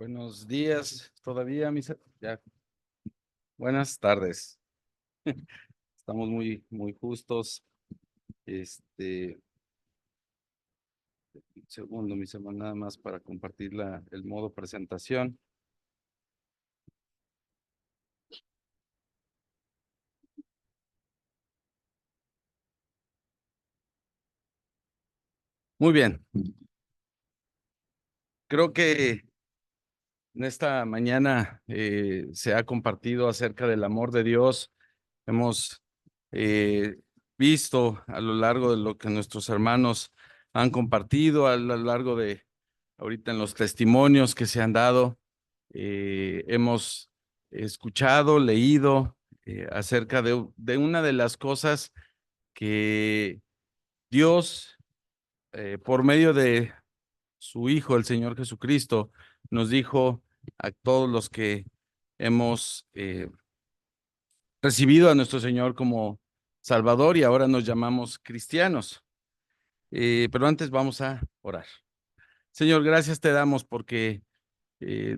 Buenos días, todavía, ya. Buenas tardes. Estamos muy justos. Un segundo, mi hermano, nada más para compartir el modo presentación. Muy bien. Creo que en esta mañana se ha compartido acerca del amor de Dios. Hemos eh, visto a lo largo de lo que nuestros hermanos han compartido, a lo largo de ahorita en los testimonios que se han dado. Hemos escuchado, leído acerca de una de las cosas que Dios, por medio de su Hijo, el Señor Jesucristo, nos dijo a todos los que hemos recibido a nuestro Señor como Salvador y ahora nos llamamos cristianos. Pero antes vamos a orar. Señor, gracias te damos porque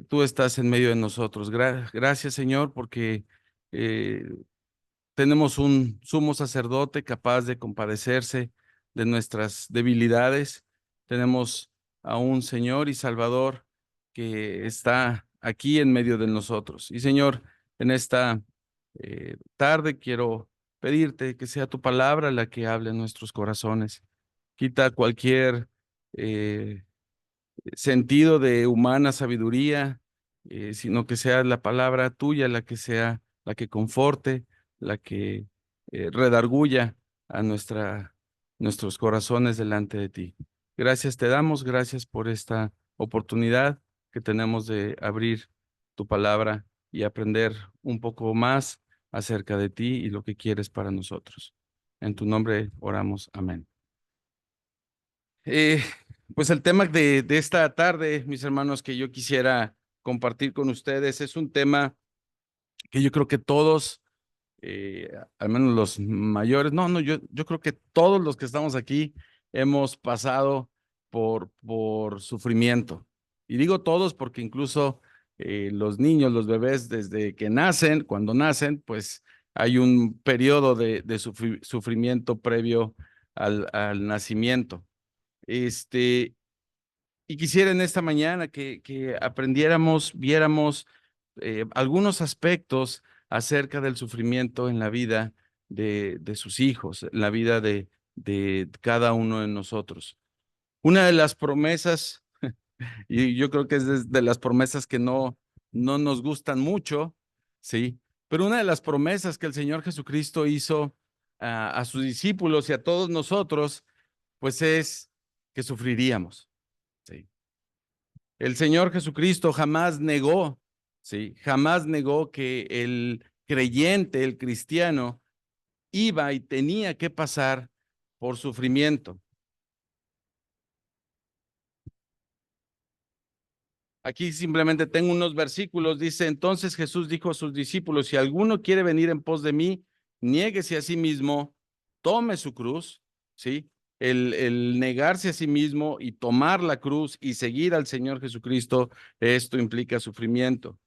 tú estás en medio de nosotros. Gracias, Señor, porque eh, tenemos un sumo sacerdote capaz de compadecerse de nuestras debilidades. Tenemos a un Señor y Salvador que está aquí en medio de nosotros. Y Señor, en esta tarde quiero pedirte que sea tu palabra la que hable en nuestros corazones. Quita cualquier sentido de humana sabiduría, sino que sea la palabra tuya la que sea la que conforte, la que redarguya a nuestros corazones delante de ti. Gracias te damos, gracias por esta oportunidad que tenemos de abrir tu palabra y aprender un poco más acerca de ti y lo que quieres para nosotros. En tu nombre oramos. Amén. Eh, pues el tema de esta tarde, mis hermanos, que yo quisiera compartir con ustedes es un tema que yo creo que todos, al menos los mayores, no, yo creo que todos los que estamos aquí hemos pasado por sufrimiento. Y digo todos porque incluso los niños, los bebés, desde que nacen, cuando nacen, pues hay un periodo de sufrimiento previo al nacimiento. Este, y quisiera en esta mañana que aprendiéramos, viéramos algunos aspectos acerca del sufrimiento en la vida de sus hijos, en la vida de cada uno de nosotros. Una de las promesas, y yo creo que es de las promesas que no nos gustan mucho, ¿sí? Pero una de las promesas que el Señor Jesucristo hizo a sus discípulos y a todos nosotros, pues es que sufriríamos. Sí. El Señor Jesucristo jamás negó, sí, jamás negó que el creyente, el cristiano, iba y tenía que pasar por sufrimiento. Aquí simplemente tengo unos versículos, dice, entonces Jesús dijo a sus discípulos, si alguno quiere venir en pos de mí, niéguese a sí mismo, tome su cruz, ¿sí? El negarse a sí mismo y tomar la cruz y seguir al Señor Jesucristo, esto implica sufrimiento.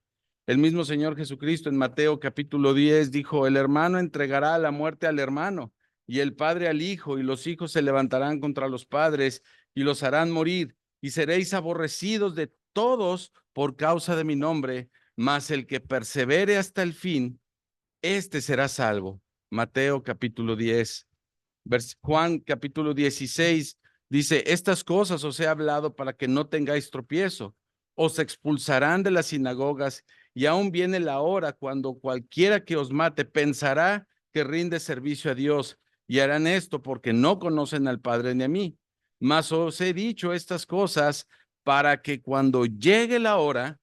El mismo Señor Jesucristo en Mateo capítulo 10 dijo, el hermano entregará a la muerte al hermano y el padre al hijo y los hijos se levantarán contra los padres y los harán morir y seréis aborrecidos de todos por causa de mi nombre, mas el que persevere hasta el fin, este será salvo. Mateo capítulo 10. Juan capítulo 16 dice, estas cosas os he hablado para que no tengáis tropiezo. Os expulsarán de las sinagogas y aún viene la hora cuando cualquiera que os mate pensará que rinde servicio a Dios y harán esto porque no conocen al Padre ni a mí. Mas os he dicho estas cosas para que cuando llegue la hora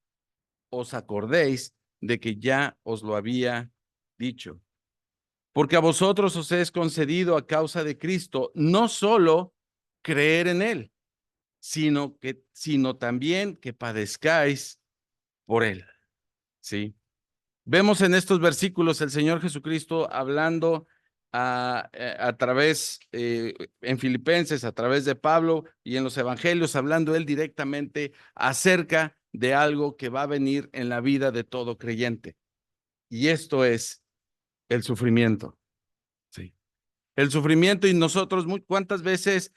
os acordéis de que ya os lo había dicho. Porque a vosotros os es concedido a causa de Cristo no solo creer en él, sino también que padezcáis por él. ¿Sí? Vemos en estos versículos el Señor Jesucristo hablando a través, en Filipenses, a través de Pablo y en los evangelios, hablando él directamente acerca de algo que va a venir en la vida de todo creyente. Y esto es el sufrimiento. Sí. El sufrimiento, y nosotros cuántas veces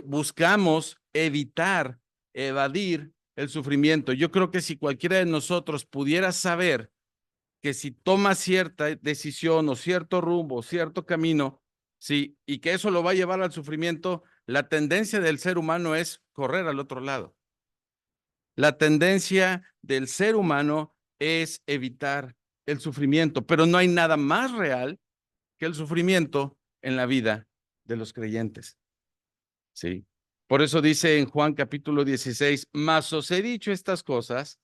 buscamos evitar, evadir el sufrimiento. Yo creo que si cualquiera de nosotros pudiera saber que si toma cierta decisión o cierto rumbo, cierto camino, sí, y que eso lo va a llevar al sufrimiento, la tendencia del ser humano es correr al otro lado. La tendencia del ser humano es evitar el sufrimiento, pero no hay nada más real que el sufrimiento en la vida de los creyentes. Sí. Por eso dice en Juan capítulo 16, mas os he dicho estas cosas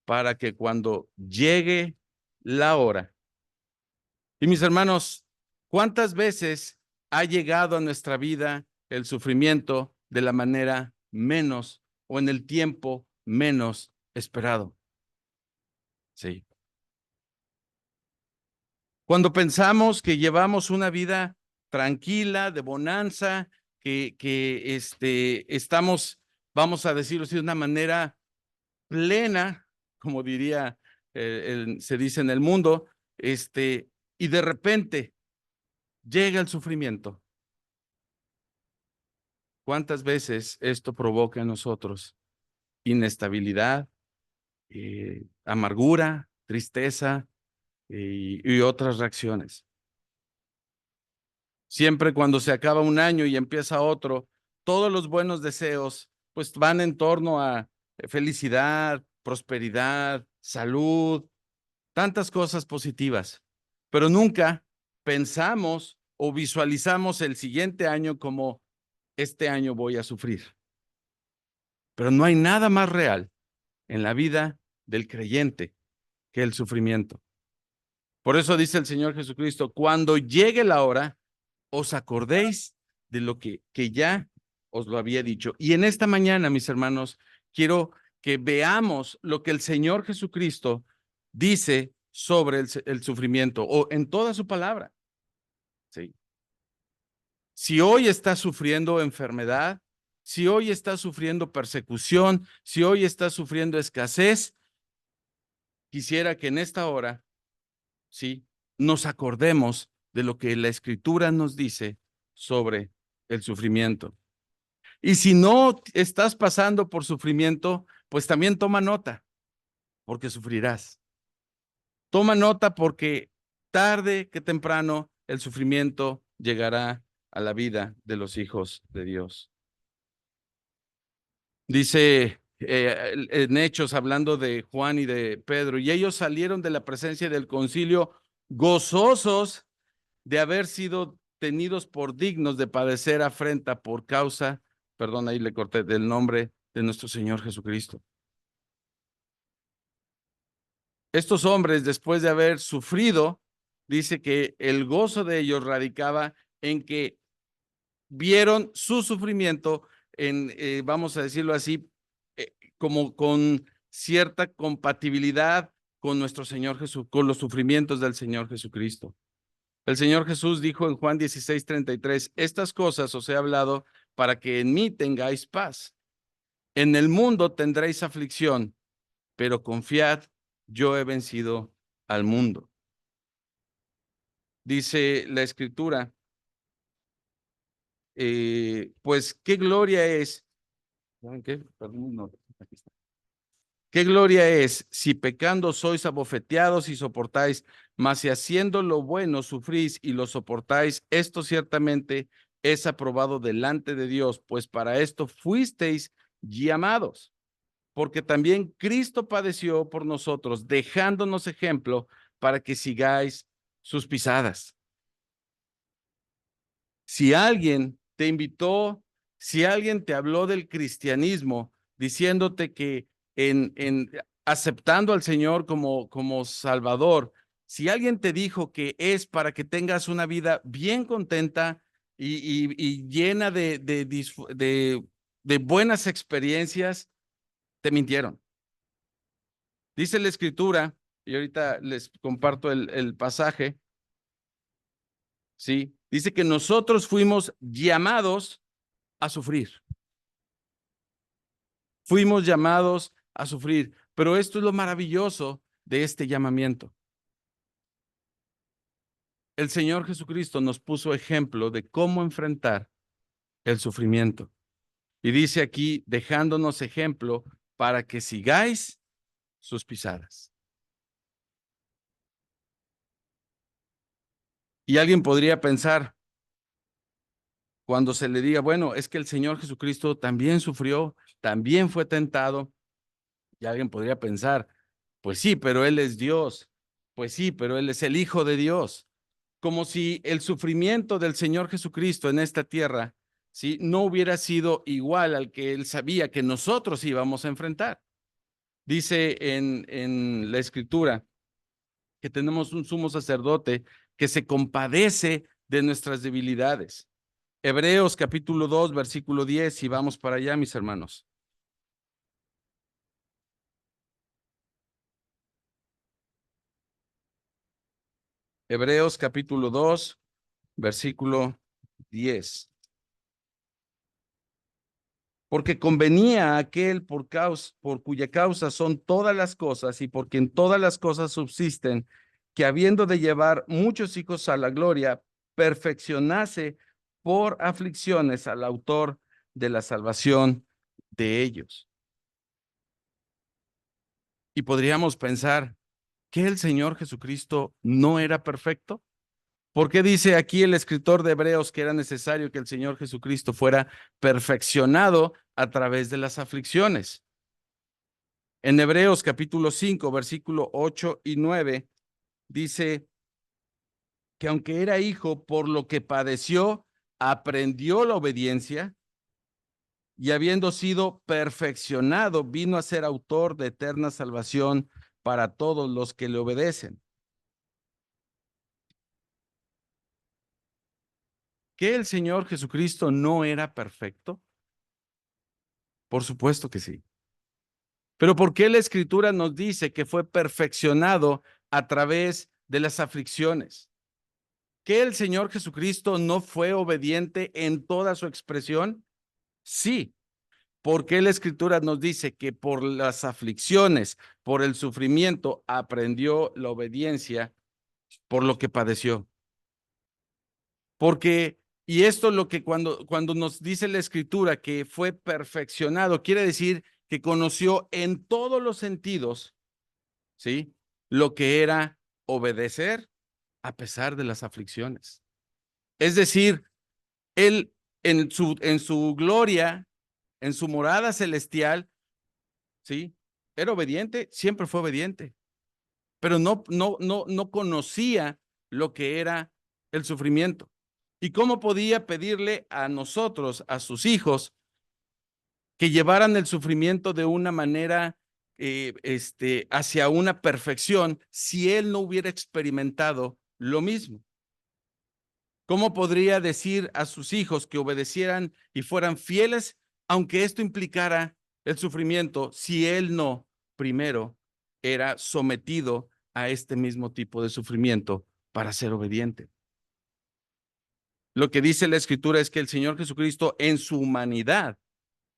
para que cuando llegue la hora. Y mis hermanos, ¿cuántas veces ha llegado a nuestra vida el sufrimiento de la manera menos o en el tiempo menos esperado? Sí. Cuando pensamos que llevamos una vida tranquila, de bonanza, que estamos, vamos a decirlo así, de una manera plena, como diría, se dice en el mundo, y de repente llega el sufrimiento. ¿Cuántas veces esto provoca en nosotros inestabilidad, amargura, tristeza y otras reacciones? Siempre cuando se acaba un año y empieza otro, todos los buenos deseos pues van en torno a felicidad, prosperidad, salud, tantas cosas positivas, pero nunca pensamos o visualizamos el siguiente año como este año voy a sufrir. Pero no hay nada más real en la vida del creyente que el sufrimiento. Por eso dice el Señor Jesucristo, cuando llegue la hora, os acordéis de lo que ya os lo había dicho. Y en esta mañana, mis hermanos, quiero que veamos lo que el Señor Jesucristo dice sobre el sufrimiento o en toda su palabra. Sí. Si hoy estás sufriendo enfermedad, si hoy estás sufriendo persecución, si hoy estás sufriendo escasez, quisiera que en esta hora, sí, nos acordemos de lo que la Escritura nos dice sobre el sufrimiento. Y si no estás pasando por sufrimiento, pues también toma nota, porque sufrirás. Toma nota porque tarde que temprano el sufrimiento llegará a la vida de los hijos de Dios. Dice en Hechos, hablando de Juan y de Pedro, y ellos salieron de la presencia del concilio gozosos de haber sido tenidos por dignos de padecer afrenta por causa, perdón, ahí le corté, del nombre de nuestro Señor Jesucristo. Estos hombres, después de haber sufrido, dice que el gozo de ellos radicaba en que vieron su sufrimiento en, vamos a decirlo así, como con cierta compatibilidad con nuestro Señor Jesús, con los sufrimientos del Señor Jesucristo. El Señor Jesús dijo en Juan 16:33, estas cosas os he hablado para que en mí tengáis paz. En el mundo tendréis aflicción, pero confiad, yo he vencido al mundo. Dice la Escritura, pues qué gloria es, ¿saben qué? Perdón, no, aquí está. ¿Qué gloria es si pecando sois abofeteados y soportáis, mas si haciendo lo bueno sufrís y lo soportáis, esto ciertamente es aprobado delante de Dios, pues para esto fuisteis llamados, porque también Cristo padeció por nosotros, dejándonos ejemplo para que sigáis sus pisadas. Si alguien te invitó, si alguien te habló del cristianismo, diciéndote que en aceptando al Señor como Salvador, si alguien te dijo que es para que tengas una vida bien contenta y llena de buenas experiencias, te mintieron. Dice la Escritura, y ahorita les comparto el pasaje, ¿sí? Dice que nosotros fuimos llamados a sufrir. Fuimos llamados a sufrir. Pero esto es lo maravilloso de este llamamiento. El Señor Jesucristo nos puso ejemplo de cómo enfrentar el sufrimiento. Y dice aquí, dejándonos ejemplo para que sigáis sus pisadas. Y alguien podría pensar, cuando se le diga, bueno, es que el Señor Jesucristo también sufrió, también fue tentado, y alguien podría pensar, pues sí, pero Él es Dios, pues sí, pero Él es el Hijo de Dios, como si el sufrimiento del Señor Jesucristo en esta tierra, ¿sí?, no hubiera sido igual al que Él sabía que nosotros íbamos a enfrentar. Dice en la Escritura que tenemos un sumo sacerdote que se compadece de nuestras debilidades. Hebreos capítulo 2, versículo 10, y vamos para allá, mis hermanos. Hebreos capítulo 2, versículo 10. Porque convenía a aquel por cuya causa son todas las cosas y por quien todas las cosas subsisten, que habiendo de llevar muchos hijos a la gloria, perfeccionase por aflicciones al autor de la salvación de ellos. Y podríamos pensar que el Señor Jesucristo no era perfecto. ¿Por qué dice aquí el escritor de Hebreos que era necesario que el Señor Jesucristo fuera perfeccionado a través de las aflicciones? En Hebreos capítulo 5, versículo 8 y 9, dice que aunque era hijo, por lo que padeció, aprendió la obediencia y habiendo sido perfeccionado, vino a ser autor de eterna salvación para todos los que le obedecen. ¿Que el Señor Jesucristo no era perfecto? Por supuesto que sí. Pero ¿por qué la Escritura nos dice que fue perfeccionado a través de las aflicciones? ¿Que el Señor Jesucristo no fue obediente en toda su expresión? Sí, porque la Escritura nos dice que por las aflicciones, por el sufrimiento, aprendió la obediencia por lo que padeció. Porque, y esto es lo que cuando nos dice la Escritura que fue perfeccionado, quiere decir que conoció en todos los sentidos, ¿sí?, lo que era obedecer a pesar de las aflicciones. Es decir, él en su gloria, en su morada celestial, ¿sí?, era obediente, siempre fue obediente, pero no conocía lo que era el sufrimiento. ¿Y cómo podía pedirle a nosotros, a sus hijos, que llevaran el sufrimiento de una manera hacia una perfección si él no hubiera experimentado lo mismo? ¿Cómo podría decir a sus hijos que obedecieran y fueran fieles, aunque esto implicara el sufrimiento, si él no primero era sometido a este mismo tipo de sufrimiento para ser obediente? Lo que dice la Escritura es que el Señor Jesucristo en su humanidad,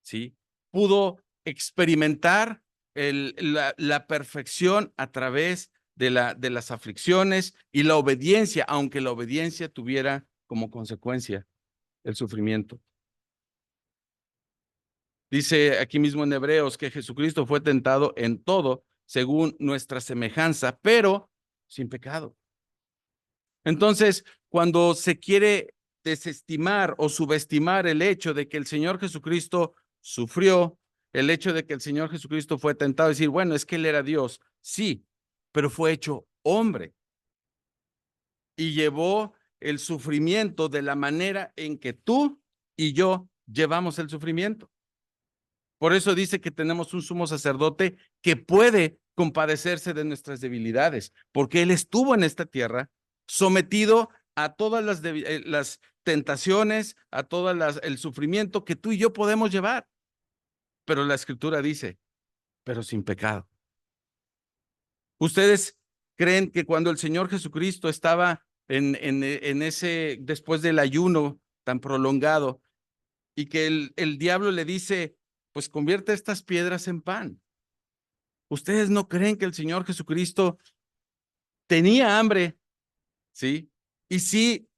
¿sí?, pudo experimentar la perfección a través de las aflicciones y la obediencia, aunque la obediencia tuviera como consecuencia el sufrimiento. Dice aquí mismo en Hebreos que Jesucristo fue tentado en todo según nuestra semejanza, pero sin pecado. Entonces, cuando se quiere desestimar o subestimar el hecho de que el Señor Jesucristo sufrió, el hecho de que el Señor Jesucristo fue tentado, decir, bueno, es que Él era Dios, sí, pero fue hecho hombre y llevó el sufrimiento de la manera en que tú y yo llevamos el sufrimiento. Por eso dice que tenemos un sumo sacerdote que puede compadecerse de nuestras debilidades, porque Él estuvo en esta tierra sometido a todas las tentaciones, a todas el sufrimiento que tú y yo podemos llevar. Pero la Escritura dice, pero sin pecado. ¿Ustedes creen que cuando el Señor Jesucristo estaba en ese, después del ayuno tan prolongado, y que el diablo le dice, pues convierte estas piedras en pan. ¿Ustedes no creen que el Señor Jesucristo tenía hambre? ¿Sí? Y sí,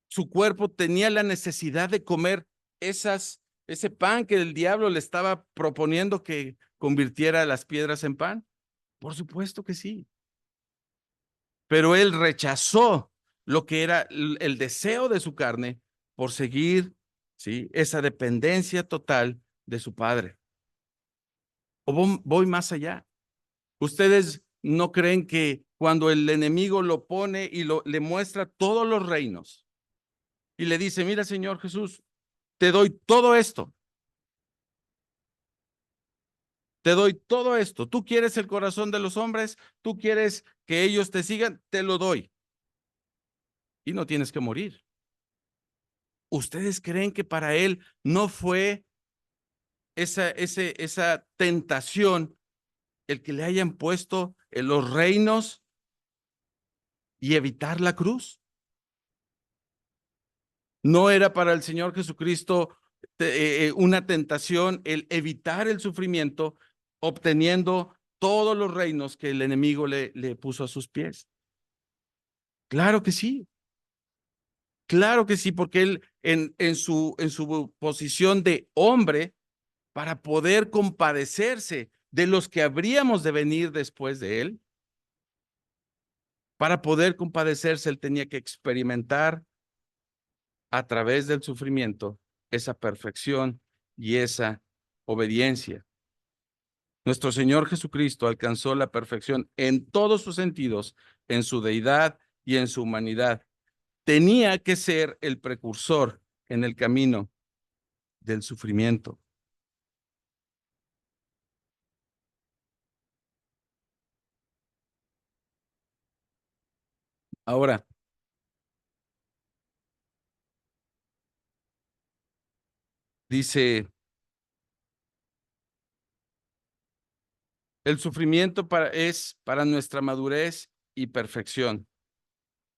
su cuerpo tenía la necesidad de comer ese pan que el diablo le estaba proponiendo que convirtiera las piedras en pan. Por supuesto que sí. Pero él rechazó lo que era el deseo de su carne por seguir, ¿sí?, esa dependencia total de su padre. O voy más allá. ¿Ustedes no creen que cuando el enemigo lo pone y le muestra todos los reinos y le dice, mira, Señor Jesús, te doy todo esto, te doy todo esto, tú quieres el corazón de los hombres, tú quieres que ellos te sigan, te lo doy y no tienes que morir? ¿Ustedes creen que para él no fue esa tentación el que le hayan puesto en los reinos y evitar la cruz? ¿No era para el Señor Jesucristo una tentación el evitar el sufrimiento obteniendo todos los reinos que el enemigo le puso a sus pies? Claro que sí. Claro que sí, porque él en su posición de hombre, para poder compadecerse de los que habríamos de venir después de él, para poder compadecerse, él tenía que experimentar a través del sufrimiento esa perfección y esa obediencia. Nuestro Señor Jesucristo alcanzó la perfección en todos sus sentidos, en su deidad y en su humanidad. Tenía que ser el precursor en el camino del sufrimiento. Ahora, dice, el sufrimiento es para nuestra madurez y perfección.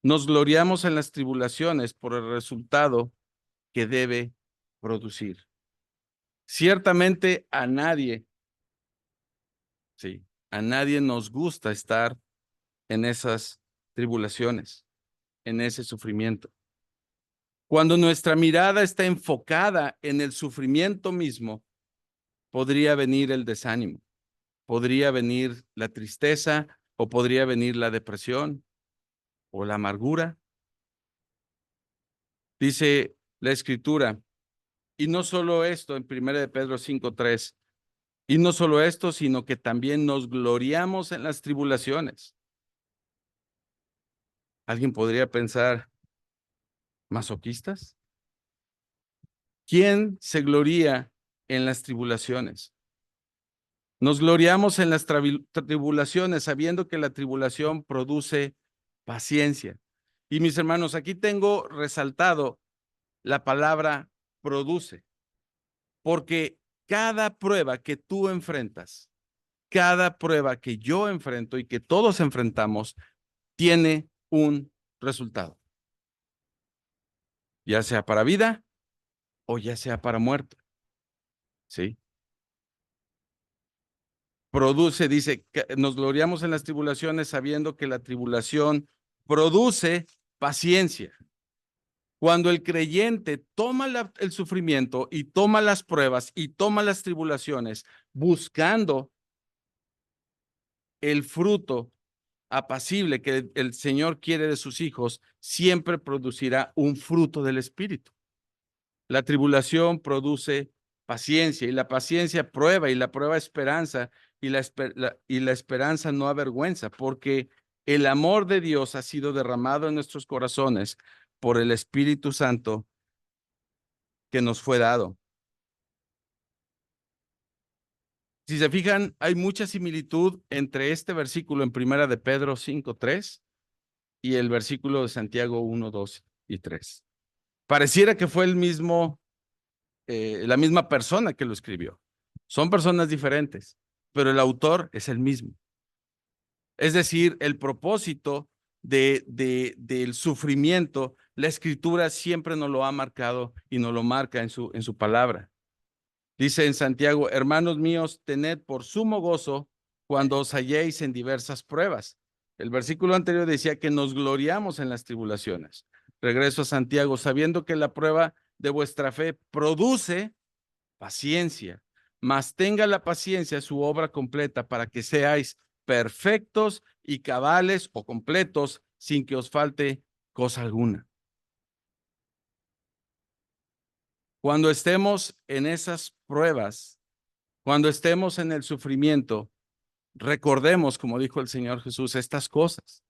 Nos gloriamos en las tribulaciones por el resultado que debe producir. Ciertamente a nadie, sí, a nadie nos gusta estar en esas tribulaciones, en ese sufrimiento. Cuando nuestra mirada está enfocada en el sufrimiento mismo, podría venir el desánimo, podría venir la tristeza o podría venir la depresión o la amargura. Dice la Escritura, y no solo esto en 1 de Pedro 5:3, y no solo esto, sino que también nos gloriamos en las tribulaciones. Alguien podría pensar, ¿masoquistas? ¿Quién se gloría en las tribulaciones? Nos gloriamos en las tribulaciones, sabiendo que la tribulación produce paciencia. Y mis hermanos, aquí tengo resaltado la palabra produce, porque cada prueba que tú enfrentas, cada prueba que yo enfrento y que todos enfrentamos, tiene un resultado, ya sea para vida o ya sea para muerte, ¿sí? Produce, dice, que nos gloriamos en las tribulaciones sabiendo que la tribulación produce paciencia. Cuando el creyente toma el sufrimiento y toma las pruebas y toma las tribulaciones buscando el fruto apacible que el Señor quiere de sus hijos, siempre producirá un fruto del Espíritu. La tribulación produce paciencia y la paciencia prueba y la prueba esperanza y la esperanza no avergüenza, porque el amor de Dios ha sido derramado en nuestros corazones por el Espíritu Santo que nos fue dado. Si se fijan, hay mucha similitud entre este versículo en Primera de Pedro 5:3 y el versículo de Santiago 1:2 y 3. Pareciera que fue la misma persona que lo escribió. Son personas diferentes, pero el autor es el mismo. Es decir, el propósito del sufrimiento, la Escritura siempre nos lo ha marcado y nos lo marca en su palabra. Dice en Santiago, hermanos míos, tened por sumo gozo cuando os halléis en diversas pruebas. El versículo anterior decía que nos gloriamos en las tribulaciones. Regreso a Santiago, sabiendo que la prueba de vuestra fe produce paciencia, mas tenga la paciencia su obra completa para que seáis perfectos y cabales o completos sin que os falte cosa alguna. Cuando estemos en esas pruebas, cuando estemos en el sufrimiento, recordemos, como dijo el Señor Jesús, estas cosas.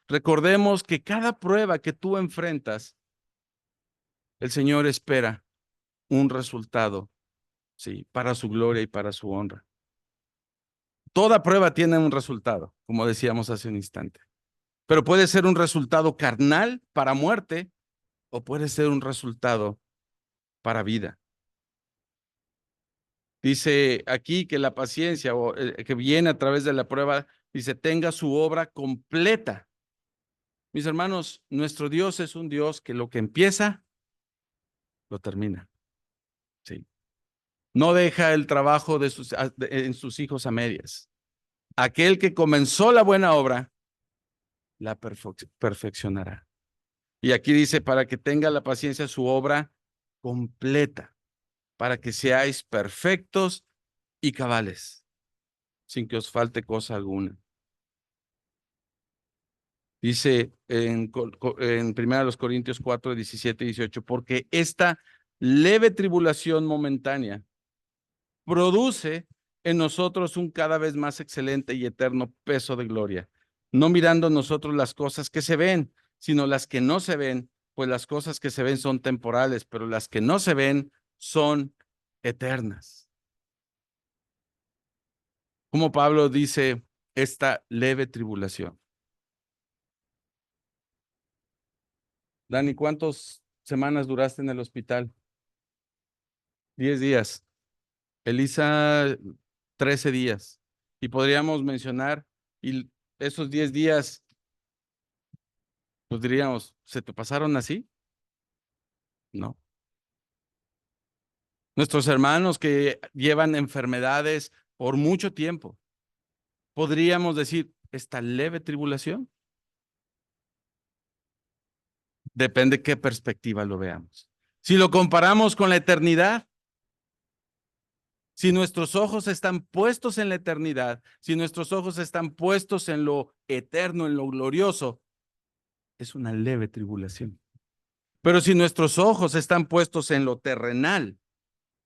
Recordemos que cada prueba que tú enfrentas, el Señor espera un resultado, sí, para su gloria y para su honra. Toda prueba tiene un resultado, como decíamos hace un instante. Pero puede ser un resultado carnal para muerte o puede ser un resultado para vida. Dice aquí que la paciencia que viene a través de la prueba, dice, tenga su obra completa. Mis hermanos, nuestro Dios es un Dios que lo que empieza, lo termina. Sí. No deja el trabajo en sus hijos a medias. Aquel que comenzó la buena obra, la perfeccionará. Y aquí dice, para que tenga la paciencia su obra completa, para que seáis perfectos y cabales, sin que os falte cosa alguna. Dice en 1 Corintios 4, 17 y 18, porque esta leve tribulación momentánea produce en nosotros un cada vez más excelente y eterno peso de gloria, no mirando nosotros las cosas que se ven, sino las que no se ven, pues las cosas que se ven son temporales, pero las que no se ven son eternas. Como Pablo dice, esta leve tribulación. Dani, ¿cuántas semanas duraste en el hospital? 10 días. Elisa, 13 días. Y podríamos mencionar, y esos 10 días, pues diríamos, ¿se te pasaron así? No. Nuestros hermanos que llevan enfermedades por mucho tiempo, podríamos decir, ¿esta leve tribulación? Depende qué perspectiva lo veamos. Si lo comparamos con la eternidad, si nuestros ojos están puestos en la eternidad, si nuestros ojos están puestos en lo eterno, en lo glorioso, es una leve tribulación. Pero si nuestros ojos están puestos en lo terrenal,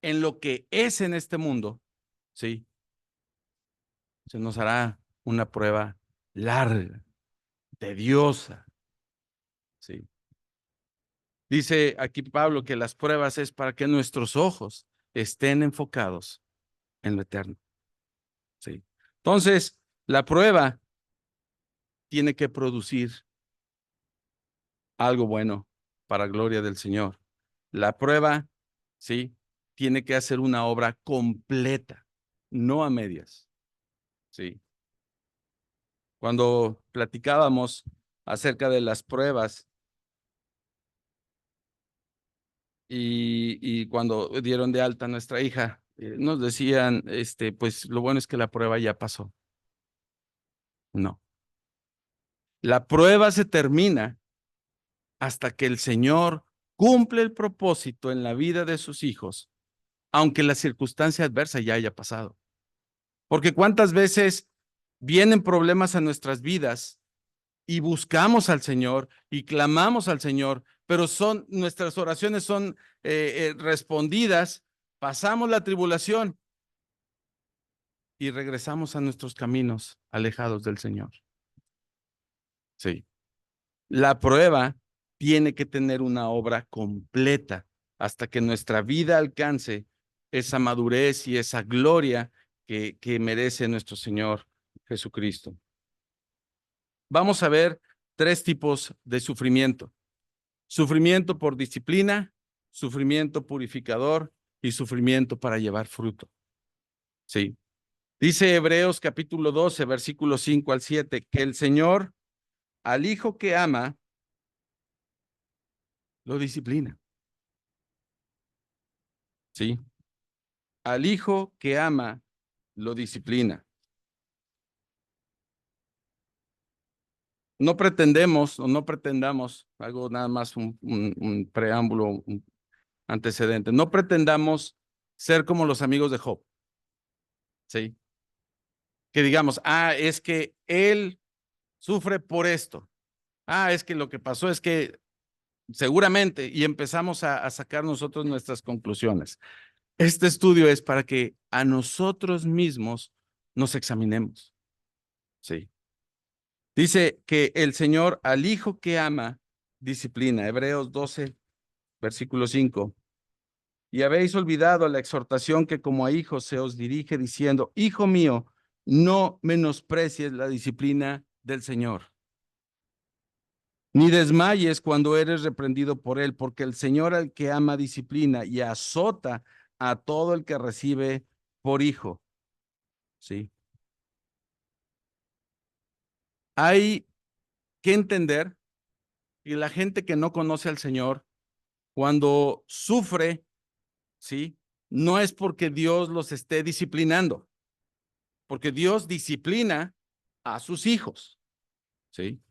en lo que es en este mundo, sí, se nos hará una prueba larga, tediosa, sí. Dice aquí Pablo que las pruebas es para que nuestros ojos estén enfocados en lo eterno, sí. Entonces, la prueba tiene que producir algo bueno para gloria del Señor. La prueba, sí, tiene que hacer una obra completa, no a medias, sí. Cuando platicábamos acerca de las pruebas y cuando dieron de alta a nuestra hija, nos decían, pues lo bueno es que la prueba ya pasó. No. La prueba se termina hasta que el Señor cumple el propósito en la vida de sus hijos, aunque la circunstancia adversa ya haya pasado. Porque cuántas veces vienen problemas a nuestras vidas y buscamos al Señor y clamamos al Señor, pero nuestras oraciones son respondidas, pasamos la tribulación y regresamos a nuestros caminos alejados del Señor. Sí. La prueba tiene que tener una obra completa hasta que nuestra vida alcance esa madurez y esa gloria que merece nuestro Señor Jesucristo. Vamos a ver 3 tipos de sufrimiento. Sufrimiento por disciplina, sufrimiento purificador y sufrimiento para llevar fruto. Sí. Dice Hebreos capítulo 12, versículos 5 al 7, que el Señor al hijo que ama, lo disciplina. ¿Sí? Al hijo que ama, lo disciplina. No pretendemos o no pretendamos, hago nada más un preámbulo, un antecedente, no pretendamos ser como los amigos de Job, ¿sí? Que digamos, es que él sufre por esto. Es que lo que pasó es que seguramente, y empezamos a sacar nosotros nuestras conclusiones. Este estudio es para que a nosotros mismos nos examinemos, ¿sí? Dice que el Señor al hijo que ama disciplina. Hebreos 12, versículo 5. Y habéis olvidado la exhortación que como a hijos se os dirige diciendo, hijo mío, no menosprecies la disciplina del Señor, ni desmayes cuando eres reprendido por él, porque el Señor al que ama disciplina y azota a todo el que recibe por hijo. Sí. Hay que entender que la gente que no conoce al Señor, cuando sufre, ¿sí? No es porque Dios los esté disciplinando, porque Dios disciplina a sus hijos, ¿sí?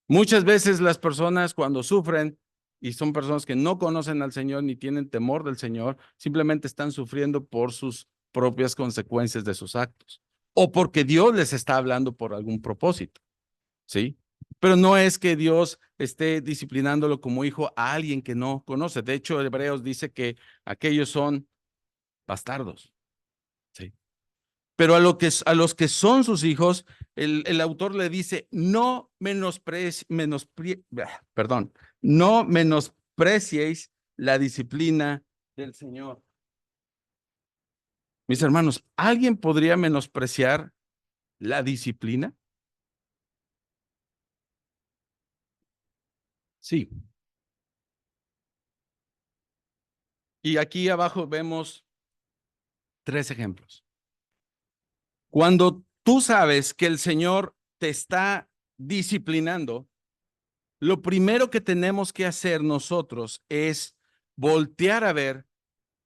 Muchas veces las personas cuando sufren y son personas que no conocen al Señor ni tienen temor del Señor, simplemente están sufriendo por sus propias consecuencias de sus actos o porque Dios les está hablando por algún propósito, ¿sí? Pero no es que Dios esté disciplinándolo como hijo a alguien que no conoce. De hecho, Hebreos dice que aquellos son bastardos, ¿sí? Pero a los que son sus hijos, el autor le dice, perdón, no menospreciéis la disciplina del Señor. Mis hermanos, ¿alguien podría menospreciar la disciplina? Sí. Y aquí abajo vemos 3 ejemplos. Cuando tú sabes que el Señor te está disciplinando, lo primero que tenemos que hacer nosotros es voltear a ver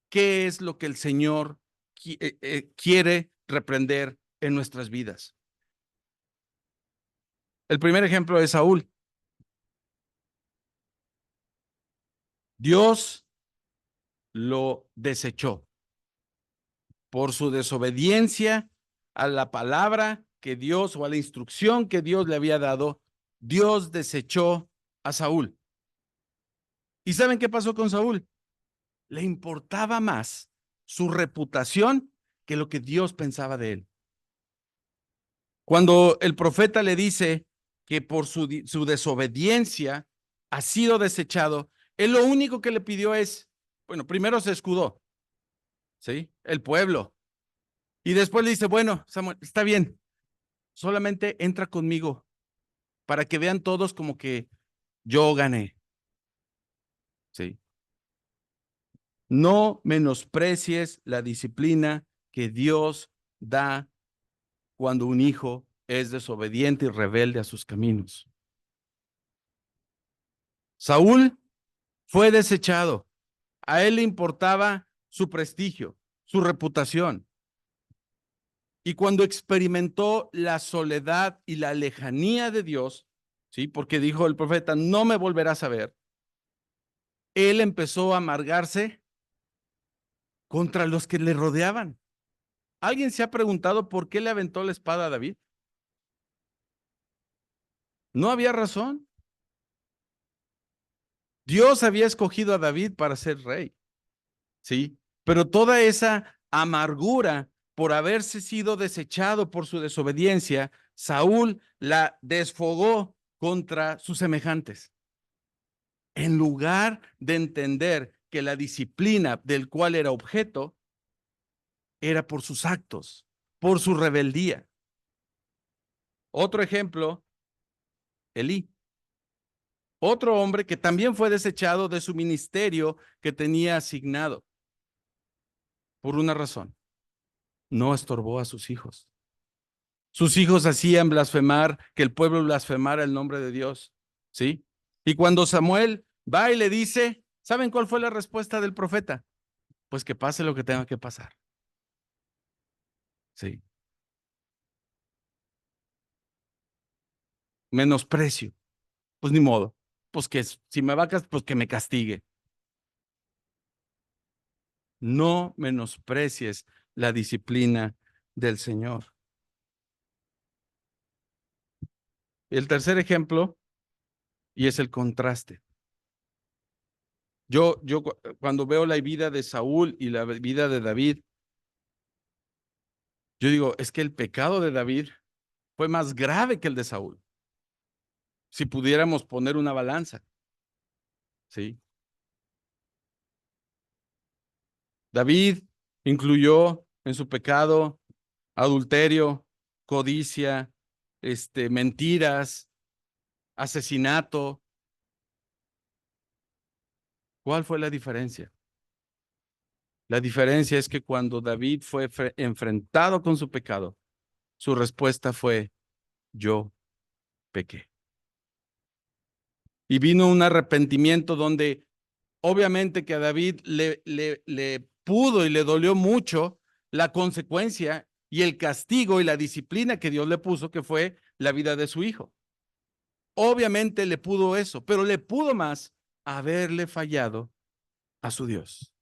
qué es lo que el Señor quiere reprender en nuestras vidas. El primer ejemplo es Saúl. Dios lo desechó por su desobediencia a la palabra que Dios o a la instrucción que Dios le había dado. Dios desechó a Saúl. ¿Y saben qué pasó con Saúl? Le importaba más su reputación que lo que Dios pensaba de él. Cuando el profeta le dice que por su desobediencia ha sido desechado, él lo único que le pidió es, bueno, primero se escudó, ¿sí? El pueblo. Y después le dice, bueno, Samuel, está bien, solamente entra conmigo para que vean todos como que yo gané, ¿sí? No menosprecies la disciplina que Dios da cuando un hijo es desobediente y rebelde a sus caminos. Saúl fue desechado. A él le importaba su prestigio, su reputación. Y cuando experimentó la soledad y la lejanía de Dios, ¿sí? Porque dijo el profeta, no me volverás a ver, él empezó a amargarse contra los que le rodeaban. ¿Alguien se ha preguntado por qué le aventó la espada a David? No había razón. Dios había escogido a David para ser rey, ¿sí? Pero toda esa amargura por haberse sido desechado por su desobediencia, Saúl la desfogó contra sus semejantes. En lugar de entender que la disciplina del cual era objeto era por sus actos, por su rebeldía. Otro ejemplo, Elí. Otro hombre que también fue desechado de su ministerio que tenía asignado por una razón. No estorbó a sus hijos. Sus hijos hacían blasfemar, que el pueblo blasfemara el nombre de Dios, ¿sí? Y cuando Samuel va y le dice, ¿saben cuál fue la respuesta del profeta? Pues que pase lo que tenga que pasar, ¿sí? Menosprecio, pues ni modo, pues que si me va a pues que me castigue. No menosprecies la disciplina del Señor. El tercer ejemplo, y es el contraste. Cuando veo la vida de Saúl y la vida de David, yo digo, es que el pecado de David fue más grave que el de Saúl. Si pudiéramos poner una balanza, ¿sí? David incluyó en su pecado adulterio, codicia, mentiras, asesinato. ¿Cuál fue la diferencia? La diferencia es que cuando David fue enfrentado con su pecado, su respuesta fue, yo pequé. Y vino un arrepentimiento donde obviamente que a David le pudo y le dolió mucho la consecuencia y el castigo y la disciplina que Dios le puso, que fue la vida de su hijo. Obviamente le pudo eso, pero le pudo más haberle fallado a su Dios.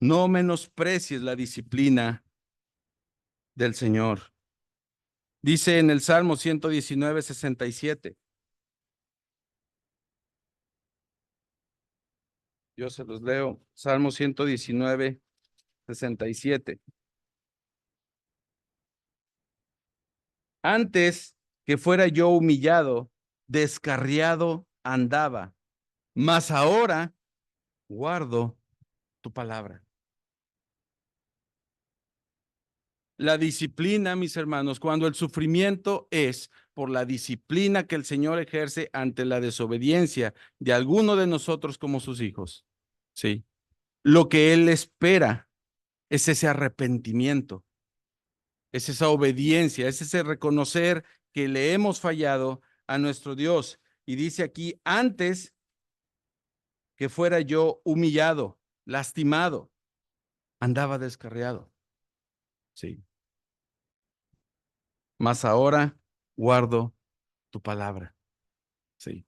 No menosprecies la disciplina del Señor. Dice en el Salmo 119:67. Yo se los leo. Salmo 119:67. Antes que fuera yo humillado, descarriado andaba, mas ahora guardo tu palabra. La disciplina, mis hermanos, cuando el sufrimiento es por la disciplina que el Señor ejerce ante la desobediencia de alguno de nosotros como sus hijos, ¿sí? Lo que Él espera es ese arrepentimiento, es esa obediencia, es ese reconocer que le hemos fallado a nuestro Dios. Y dice aquí, antes que fuera yo humillado, lastimado, andaba descarriado, ¿sí? Mas ahora guardo tu palabra, ¿sí?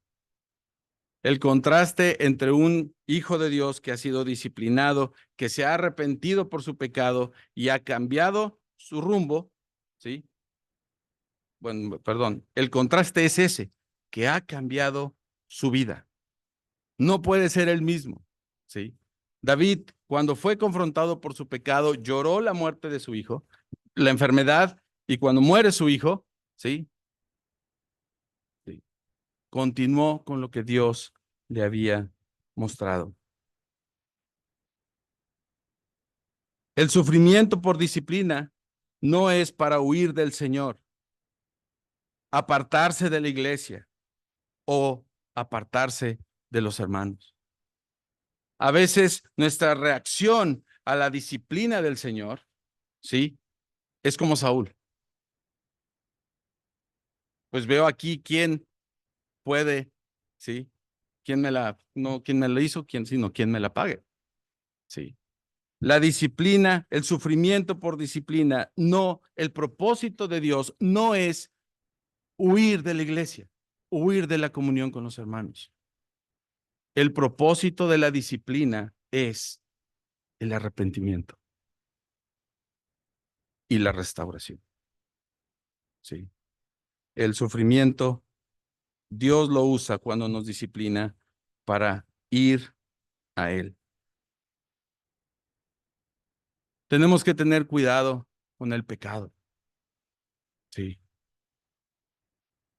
El contraste entre un hijo de Dios que ha sido disciplinado, que se ha arrepentido por su pecado y ha cambiado su rumbo, ¿sí? Bueno, perdón, el contraste es ese, que ha cambiado su vida. No puede ser el mismo, ¿sí? David, cuando fue confrontado por su pecado, lloró la muerte de su hijo, la enfermedad, y cuando muere su hijo, ¿sí? Sí, continuó con lo que Dios le había mostrado. El sufrimiento por disciplina no es para huir del Señor, apartarse de la iglesia o apartarse de los hermanos. A veces nuestra reacción a la disciplina del Señor, ¿sí? Es como Saúl. Pues veo aquí quién puede, ¿sí? ¿Quién me la hizo? ¿Quién, sino quién me la pague? Sí. La disciplina, el sufrimiento por disciplina, no, el propósito de Dios no es huir de la iglesia, huir de la comunión con los hermanos. El propósito de la disciplina es el arrepentimiento y la restauración. Sí. El sufrimiento, Dios lo usa cuando nos disciplina para ir a Él. Tenemos que tener cuidado con el pecado. Sí.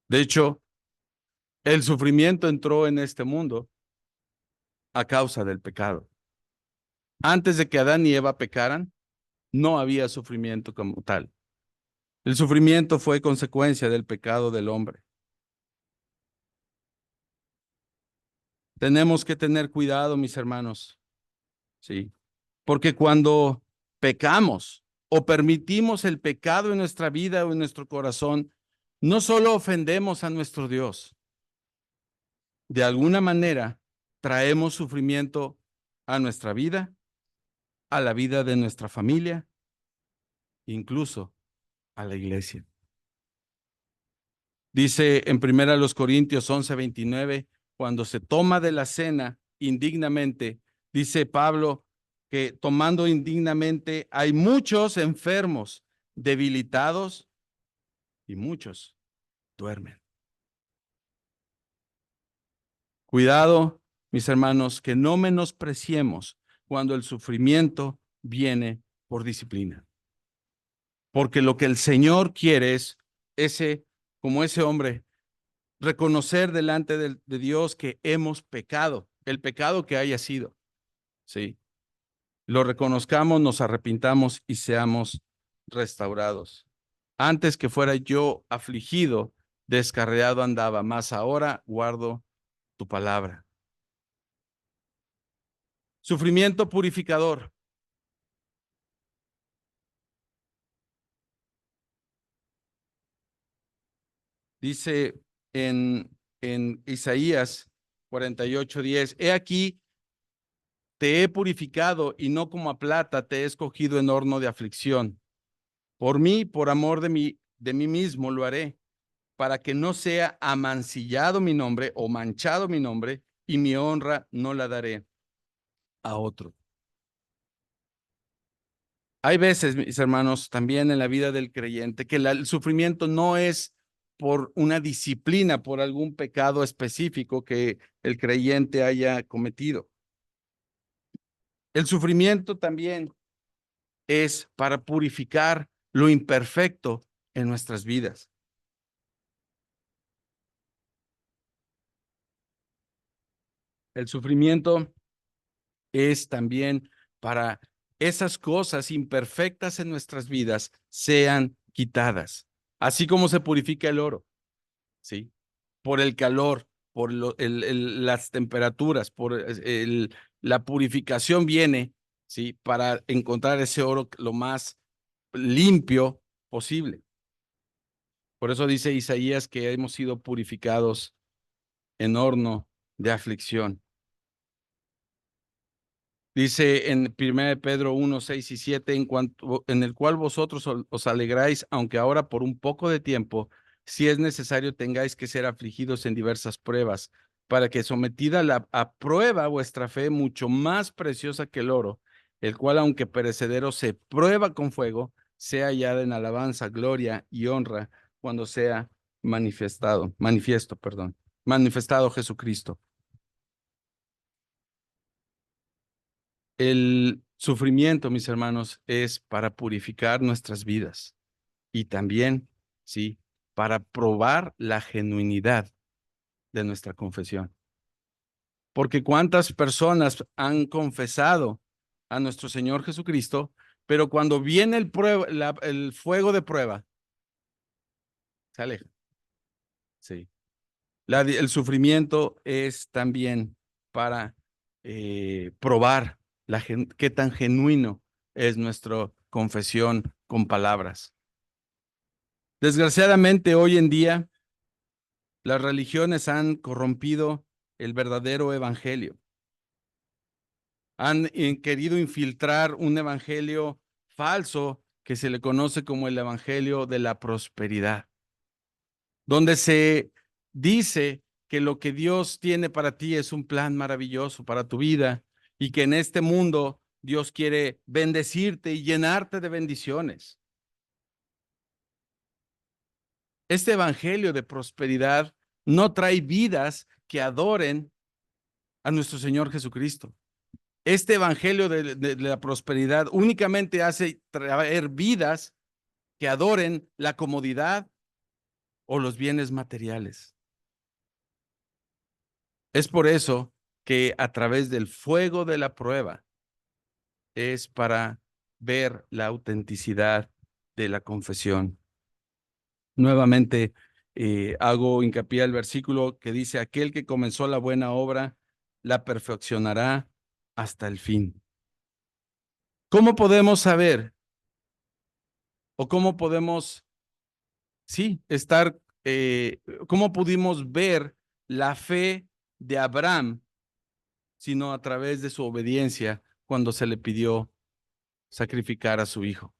De hecho, el sufrimiento entró en este mundo a causa del pecado. Antes de que Adán y Eva pecaran, no había sufrimiento como tal. El sufrimiento fue consecuencia del pecado del hombre. Tenemos que tener cuidado, mis hermanos, sí, porque cuando pecamos, o permitimos el pecado en nuestra vida o en nuestro corazón, no solo ofendemos a nuestro Dios, de alguna manera traemos sufrimiento a nuestra vida, a la vida de nuestra familia, incluso a la iglesia. Dice en 1 Corintios 11:29, cuando se toma de la cena indignamente, dice Pablo que tomando indignamente hay muchos enfermos, debilitados y muchos duermen. Cuidado, mis hermanos, que no menospreciemos cuando el sufrimiento viene por disciplina. Porque lo que el Señor quiere es como ese hombre, reconocer delante de Dios que hemos pecado, el pecado que haya sido, ¿sí? Lo reconozcamos, nos arrepintamos y seamos restaurados. Antes que fuera yo afligido, descarriado andaba, mas ahora guardo tu palabra. Sufrimiento purificador. Dice en Isaías 48:10, he aquí, te he purificado y no como a plata te he escogido en horno de aflicción. Por mí, por amor de mí mismo lo haré, para que no sea amancillado mi nombre o manchado mi nombre, y mi honra no la daré a otro. Hay veces, mis hermanos, también en la vida del creyente, que el sufrimiento no es por una disciplina, por algún pecado específico que el creyente haya cometido. El sufrimiento también es para purificar lo imperfecto en nuestras vidas. El sufrimiento es también para esas cosas imperfectas en nuestras vidas sean quitadas, así como se purifica el oro, ¿sí? Por el calor, por las temperaturas, la purificación viene, ¿sí? Para encontrar ese oro lo más limpio posible. Por eso dice Isaías que hemos sido purificados en horno de aflicción. Dice en 1 Pedro 1:6 y 7, en el cual vosotros os alegráis, aunque ahora por un poco de tiempo, si es necesario, tengáis que ser afligidos en diversas pruebas, para que sometida a prueba vuestra fe, mucho más preciosa que el oro, el cual, aunque perecedero, se prueba con fuego, sea hallada en alabanza, gloria y honra cuando sea manifestado Jesucristo. El sufrimiento, mis hermanos, es para purificar nuestras vidas y también, sí, para probar la genuinidad de nuestra confesión. Porque cuántas personas han confesado a nuestro Señor Jesucristo, pero cuando viene el fuego de prueba, se aleja. Sí. El sufrimiento es también para probar qué tan genuino es nuestra confesión con palabras. Desgraciadamente, hoy en día, las religiones han corrompido el verdadero evangelio. Han querido infiltrar un evangelio falso que se le conoce como el evangelio de la prosperidad, donde se dice que lo que Dios tiene para ti es un plan maravilloso para tu vida y que en este mundo Dios quiere bendecirte y llenarte de bendiciones. Este evangelio de prosperidad no trae vidas que adoren a nuestro Señor Jesucristo. Este evangelio de la prosperidad únicamente hace traer vidas que adoren la comodidad o los bienes materiales. Es por eso que a través del fuego de la prueba es para ver la autenticidad de la confesión. Nuevamente hago hincapié al versículo que dice, aquel que comenzó la buena obra la perfeccionará hasta el fin. ¿Cómo podemos saber ¿O cómo podemos, sí, estar, cómo pudimos ver la fe de Abraham, sino a través de su obediencia cuando se le pidió sacrificar a su hijo?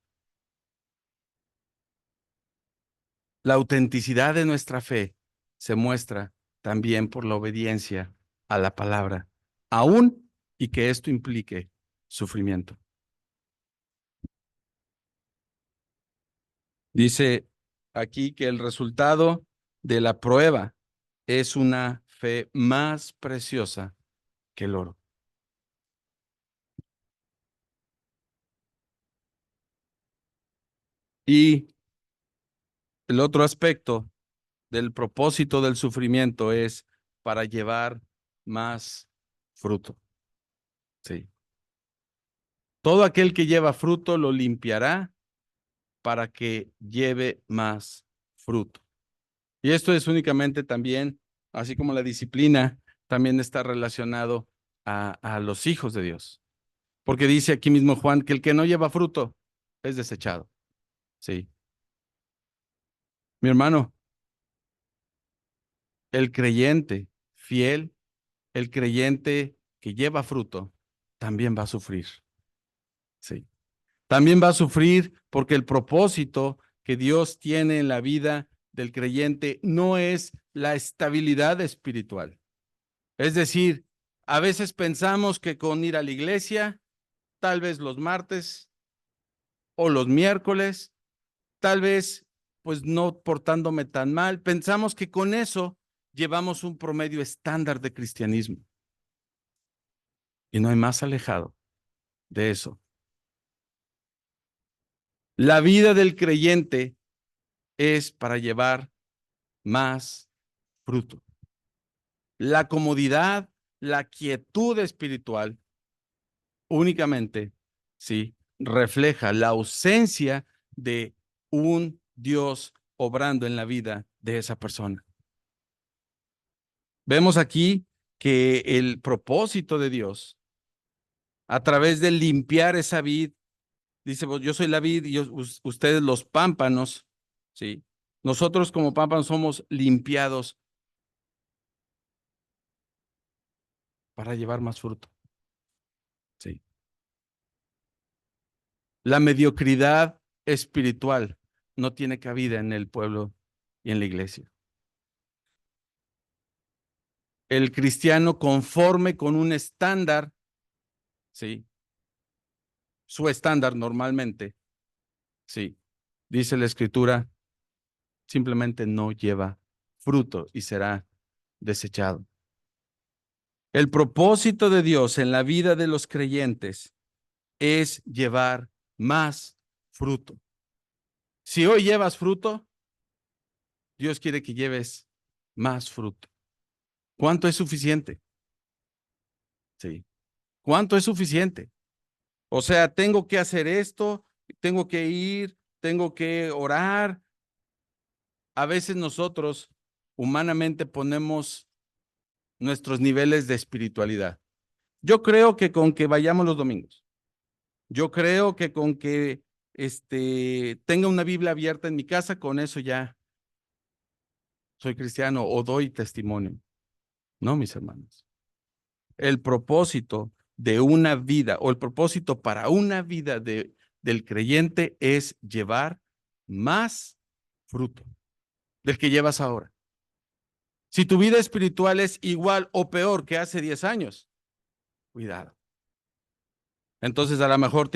La autenticidad de nuestra fe se muestra también por la obediencia a la palabra, aún y que esto implique sufrimiento. Dice aquí que el resultado de la prueba es una fe más preciosa que el oro. Y el otro aspecto del propósito del sufrimiento es para llevar más fruto. Sí. Todo aquel que lleva fruto lo limpiará para que lleve más fruto. Y esto es únicamente también, así como la disciplina, también está relacionado a los hijos de Dios. Porque dice aquí mismo Juan que el que no lleva fruto es desechado. Sí. Mi hermano, el creyente fiel, el creyente que lleva fruto, también va a sufrir. Sí. También va a sufrir porque el propósito que Dios tiene en la vida del creyente no es la estabilidad espiritual. Es decir, a veces pensamos que con ir a la iglesia, tal vez los martes o los miércoles, tal vez pues no portándome tan mal, pensamos que con eso llevamos un promedio estándar de cristianismo y no hay más alejado de eso. La vida del creyente es para llevar más fruto. La comodidad, la quietud espiritual únicamente, sí, refleja la ausencia de un Dios obrando en la vida de esa persona. Vemos aquí que el propósito de Dios, a través de limpiar esa vid, dice, "Pues, yo soy la vid y ustedes los pámpanos, ¿sí? Nosotros como pámpanos somos limpiados para llevar más fruto, ¿sí? La mediocridad espiritual no tiene cabida en el pueblo y en la iglesia. El cristiano conforme con un estándar, ¿sí? Su estándar normalmente, ¿sí? Dice la escritura, simplemente no lleva fruto y será desechado. El propósito de Dios en la vida de los creyentes es llevar más fruto. Si hoy llevas fruto, Dios quiere que lleves más fruto. ¿Cuánto es suficiente? Sí. ¿Cuánto es suficiente? O sea, tengo que hacer esto, tengo que ir, tengo que orar. A veces nosotros humanamente ponemos nuestros niveles de espiritualidad. Yo creo que con que vayamos los domingos, yo creo que con que tenga una Biblia abierta en mi casa, con eso ya soy cristiano o doy testimonio. No, mis hermanos. El propósito de una vida o el propósito para una vida del creyente es llevar más fruto del que llevas ahora. Si tu vida espiritual es igual o peor que hace 10 años, cuidado. Entonces a lo mejor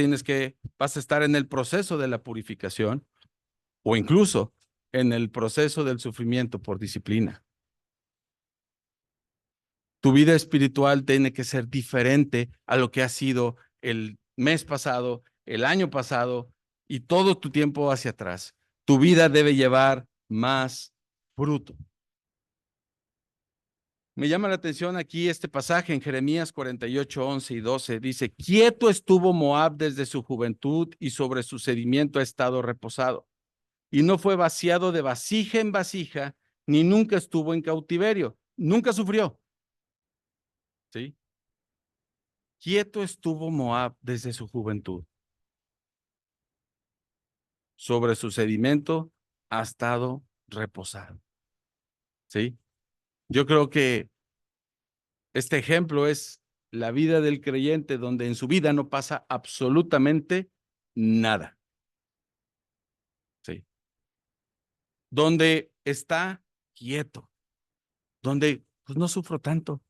vas a estar en el proceso de la purificación o incluso en el proceso del sufrimiento por disciplina. Tu vida espiritual tiene que ser diferente a lo que ha sido el mes pasado, el año pasado y todo tu tiempo hacia atrás. Tu vida debe llevar más fruto. Me llama la atención aquí este pasaje en Jeremías 48, 11 y 12. Dice, quieto estuvo Moab desde su juventud y sobre su sedimiento ha estado reposado. Y no fue vaciado de vasija en vasija, ni nunca estuvo en cautiverio. Nunca sufrió. ¿Sí? Quieto estuvo Moab desde su juventud. sobre su sedimento ha estado reposado. ¿Sí? Yo creo que este ejemplo es la vida del creyente, donde en su vida no pasa absolutamente nada. ¿Sí? Donde está quieto, donde pues no sufro tanto,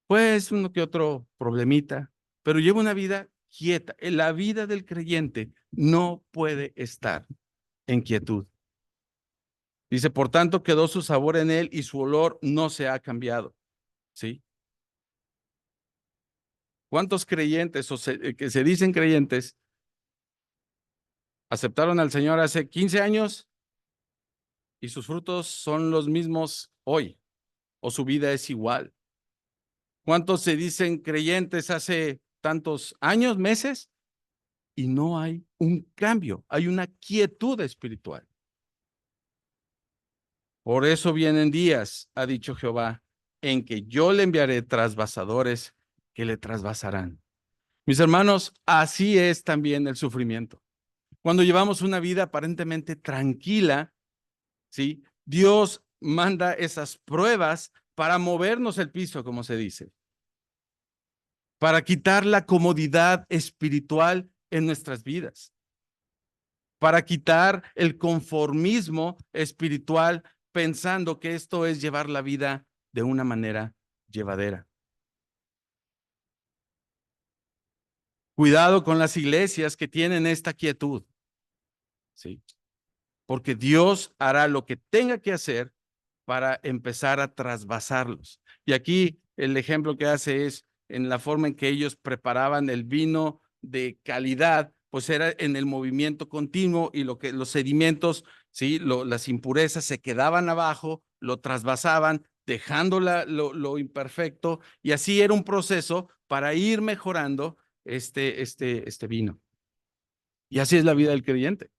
pues uno que otro problemita, pero llevo una vida quieta. La vida del creyente no puede estar en quietud. Dice, por tanto, quedó su sabor en él y su olor no se ha cambiado. ¿Sí? ¿Cuántos creyentes que se dicen creyentes aceptaron al Señor hace 15 años y sus frutos son los mismos hoy o su vida es igual? ¿Cuántos se dicen creyentes hace tantos años, meses y no hay un cambio? Hay una quietud espiritual. Por eso vienen días, ha dicho Jehová, en que yo le enviaré trasvasadores que le trasvasarán. Mis hermanos, así es también el sufrimiento. Cuando llevamos una vida aparentemente tranquila, ¿sí? Dios manda esas pruebas para movernos el piso, como se dice, para quitar la comodidad espiritual en nuestras vidas, para quitar el conformismo espiritual pensando que esto es llevar la vida de una manera llevadera. Cuidado con las iglesias que tienen esta quietud, ¿sí? Porque Dios hará lo que tenga que hacer para empezar a trasvasarlos. Y aquí el ejemplo que hace es en la forma en que ellos preparaban el vino de calidad, pues era en el movimiento continuo y lo que los sedimentos, sí, las impurezas se quedaban abajo, lo trasvasaban, dejando lo imperfecto, y así era un proceso para ir mejorando este vino. Y así es la vida del creyente.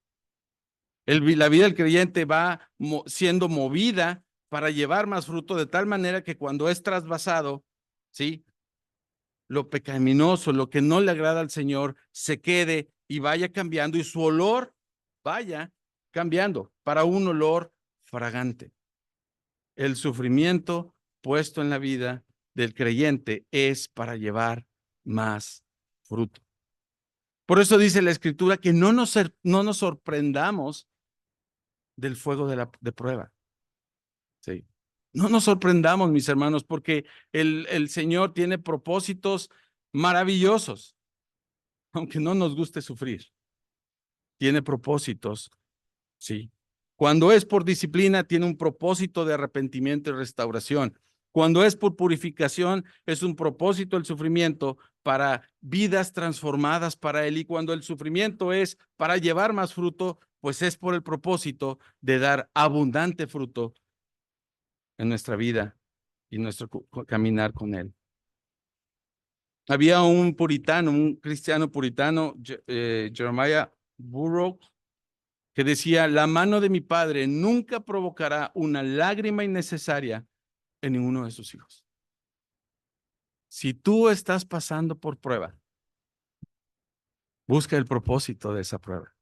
La vida del creyente va siendo movida para llevar más fruto de tal manera que cuando es trasvasado, ¿sí? Lo pecaminoso, lo que no le agrada al Señor, se quede y vaya cambiando y su olor vaya cambiando para un olor fragante. El sufrimiento puesto en la vida del creyente es para llevar más fruto. Por eso dice la Escritura que no nos sorprendamos del fuego de prueba. Sí. No nos sorprendamos, mis hermanos, porque el Señor tiene propósitos maravillosos, aunque no nos guste sufrir. Tiene propósitos, sí. Cuando es por disciplina, tiene un propósito de arrepentimiento y restauración. Cuando es por purificación, es un propósito el sufrimiento para vidas transformadas para Él. Y cuando el sufrimiento es para llevar más fruto, pues es por el propósito de dar abundante fruto en nuestra vida y nuestro caminar con Él. Había un puritano, un cristiano puritano, Jeremiah Burroughs, que decía, la mano de mi padre nunca provocará una lágrima innecesaria en ninguno de sus hijos. Si tú estás pasando por prueba, busca el propósito de esa prueba.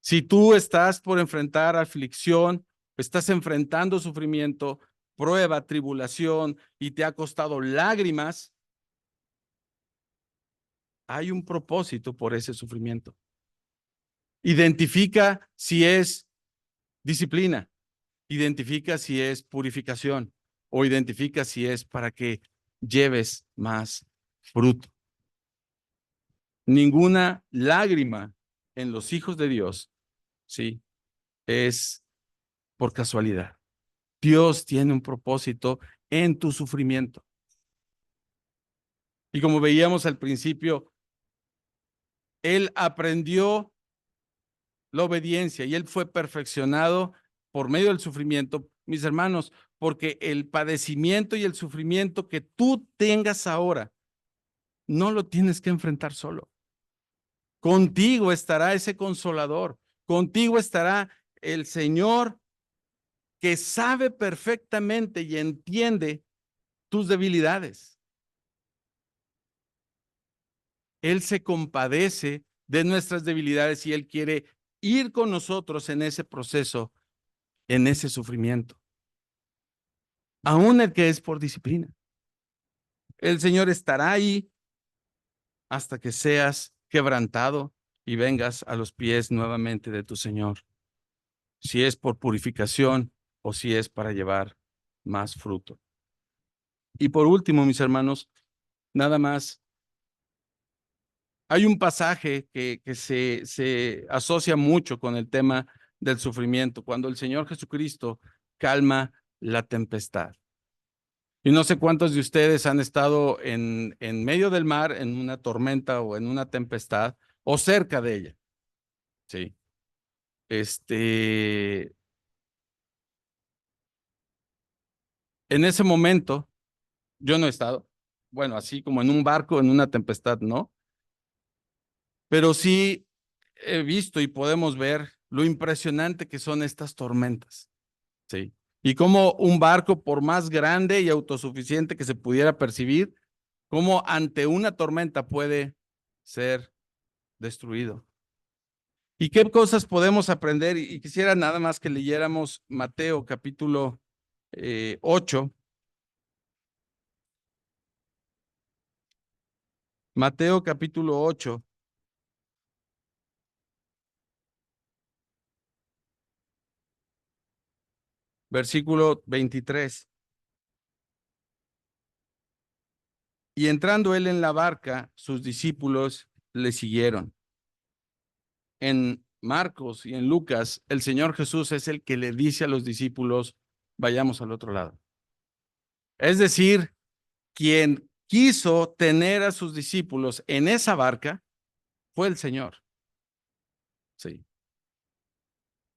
Si tú estás por enfrentar aflicción, estás enfrentando sufrimiento, prueba, tribulación y te ha costado lágrimas, hay un propósito por ese sufrimiento. Identifica si es disciplina, identifica si es purificación o identifica si es para que lleves más fruto. Ninguna lágrima en los hijos de Dios, sí, es por casualidad. Dios tiene un propósito en tu sufrimiento. Y como veíamos al principio, Él aprendió la obediencia y Él fue perfeccionado por medio del sufrimiento, mis hermanos, porque el padecimiento y el sufrimiento que tú tengas ahora, no lo tienes que enfrentar solo. Contigo estará ese consolador, contigo estará el Señor que sabe perfectamente y entiende tus debilidades. Él se compadece de nuestras debilidades y Él quiere ir con nosotros en ese proceso, en ese sufrimiento, aún el que es por disciplina. El Señor estará ahí hasta que seas quebrantado y vengas a los pies nuevamente de tu Señor, si es por purificación o si es para llevar más fruto. Y por último, mis hermanos, nada más, hay un pasaje que se asocia mucho con el tema del sufrimiento, cuando el Señor Jesucristo calma la tempestad. Y no sé cuántos de ustedes han estado en medio del mar, en una tormenta o en una tempestad, o cerca de ella. Sí. En ese momento, yo no he estado, bueno, así como en un barco, en una tempestad, no, pero sí he visto y podemos ver lo impresionante que son estas tormentas. Sí. Y cómo un barco, por más grande y autosuficiente que se pudiera percibir, cómo ante una tormenta puede ser destruido. ¿Y qué cosas podemos aprender? Y quisiera nada más que leyéramos Mateo capítulo 8. Mateo capítulo 8, versículo 23. Y entrando él en la barca, sus discípulos le siguieron. En Marcos y en Lucas, el Señor Jesús es el que le dice a los discípulos, vayamos al otro lado. Es decir, quien quiso tener a sus discípulos en esa barca fue el Señor. Sí.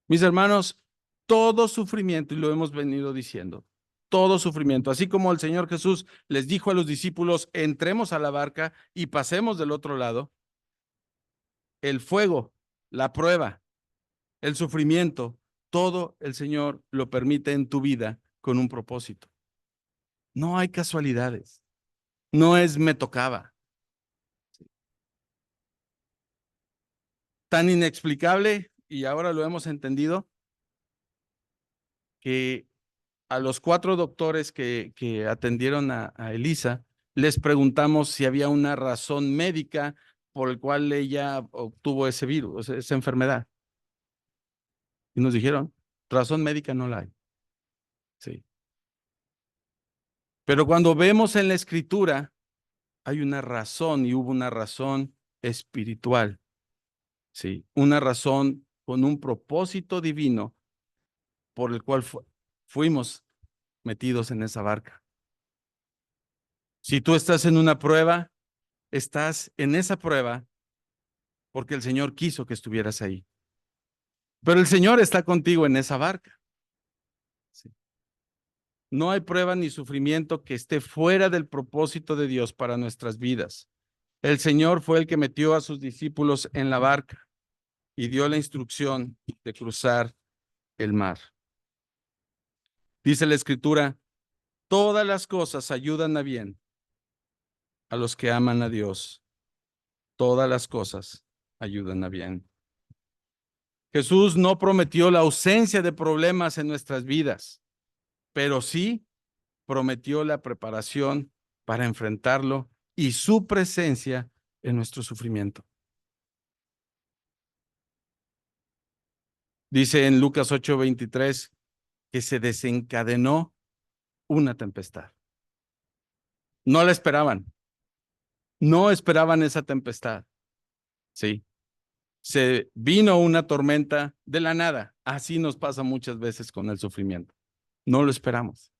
Mis hermanos, todo sufrimiento, y lo hemos venido diciendo, todo sufrimiento, así como el Señor Jesús les dijo a los discípulos, entremos a la barca y pasemos del otro lado, el fuego, la prueba, el sufrimiento, todo el Señor lo permite en tu vida con un propósito. No hay casualidades, no es me tocaba. Tan inexplicable, y ahora lo hemos entendido, que a los 4 doctores que atendieron a Elisa, les preguntamos si había una razón médica por el cual ella obtuvo ese virus, esa enfermedad. Y nos dijeron, razón médica no la hay. Sí. Pero cuando vemos en la escritura, hay una razón y hubo una razón espiritual. Sí. Una razón con un propósito divino por el cual fuimos metidos en esa barca. Si tú estás en una prueba, estás en esa prueba porque el Señor quiso que estuvieras ahí. Pero el Señor está contigo en esa barca. Sí. No hay prueba ni sufrimiento que esté fuera del propósito de Dios para nuestras vidas. El Señor fue el que metió a sus discípulos en la barca y dio la instrucción de cruzar el mar. Dice la Escritura, todas las cosas ayudan a bien a los que aman a Dios. Todas las cosas ayudan a bien. Jesús no prometió la ausencia de problemas en nuestras vidas, pero sí prometió la preparación para enfrentarlo y su presencia en nuestro sufrimiento. Dice en Lucas 8:23 que se desencadenó una tempestad. No la esperaban, no esperaban esa tempestad. Sí, se vino una tormenta de la nada. Así nos pasa muchas veces con el sufrimiento. No lo esperamos.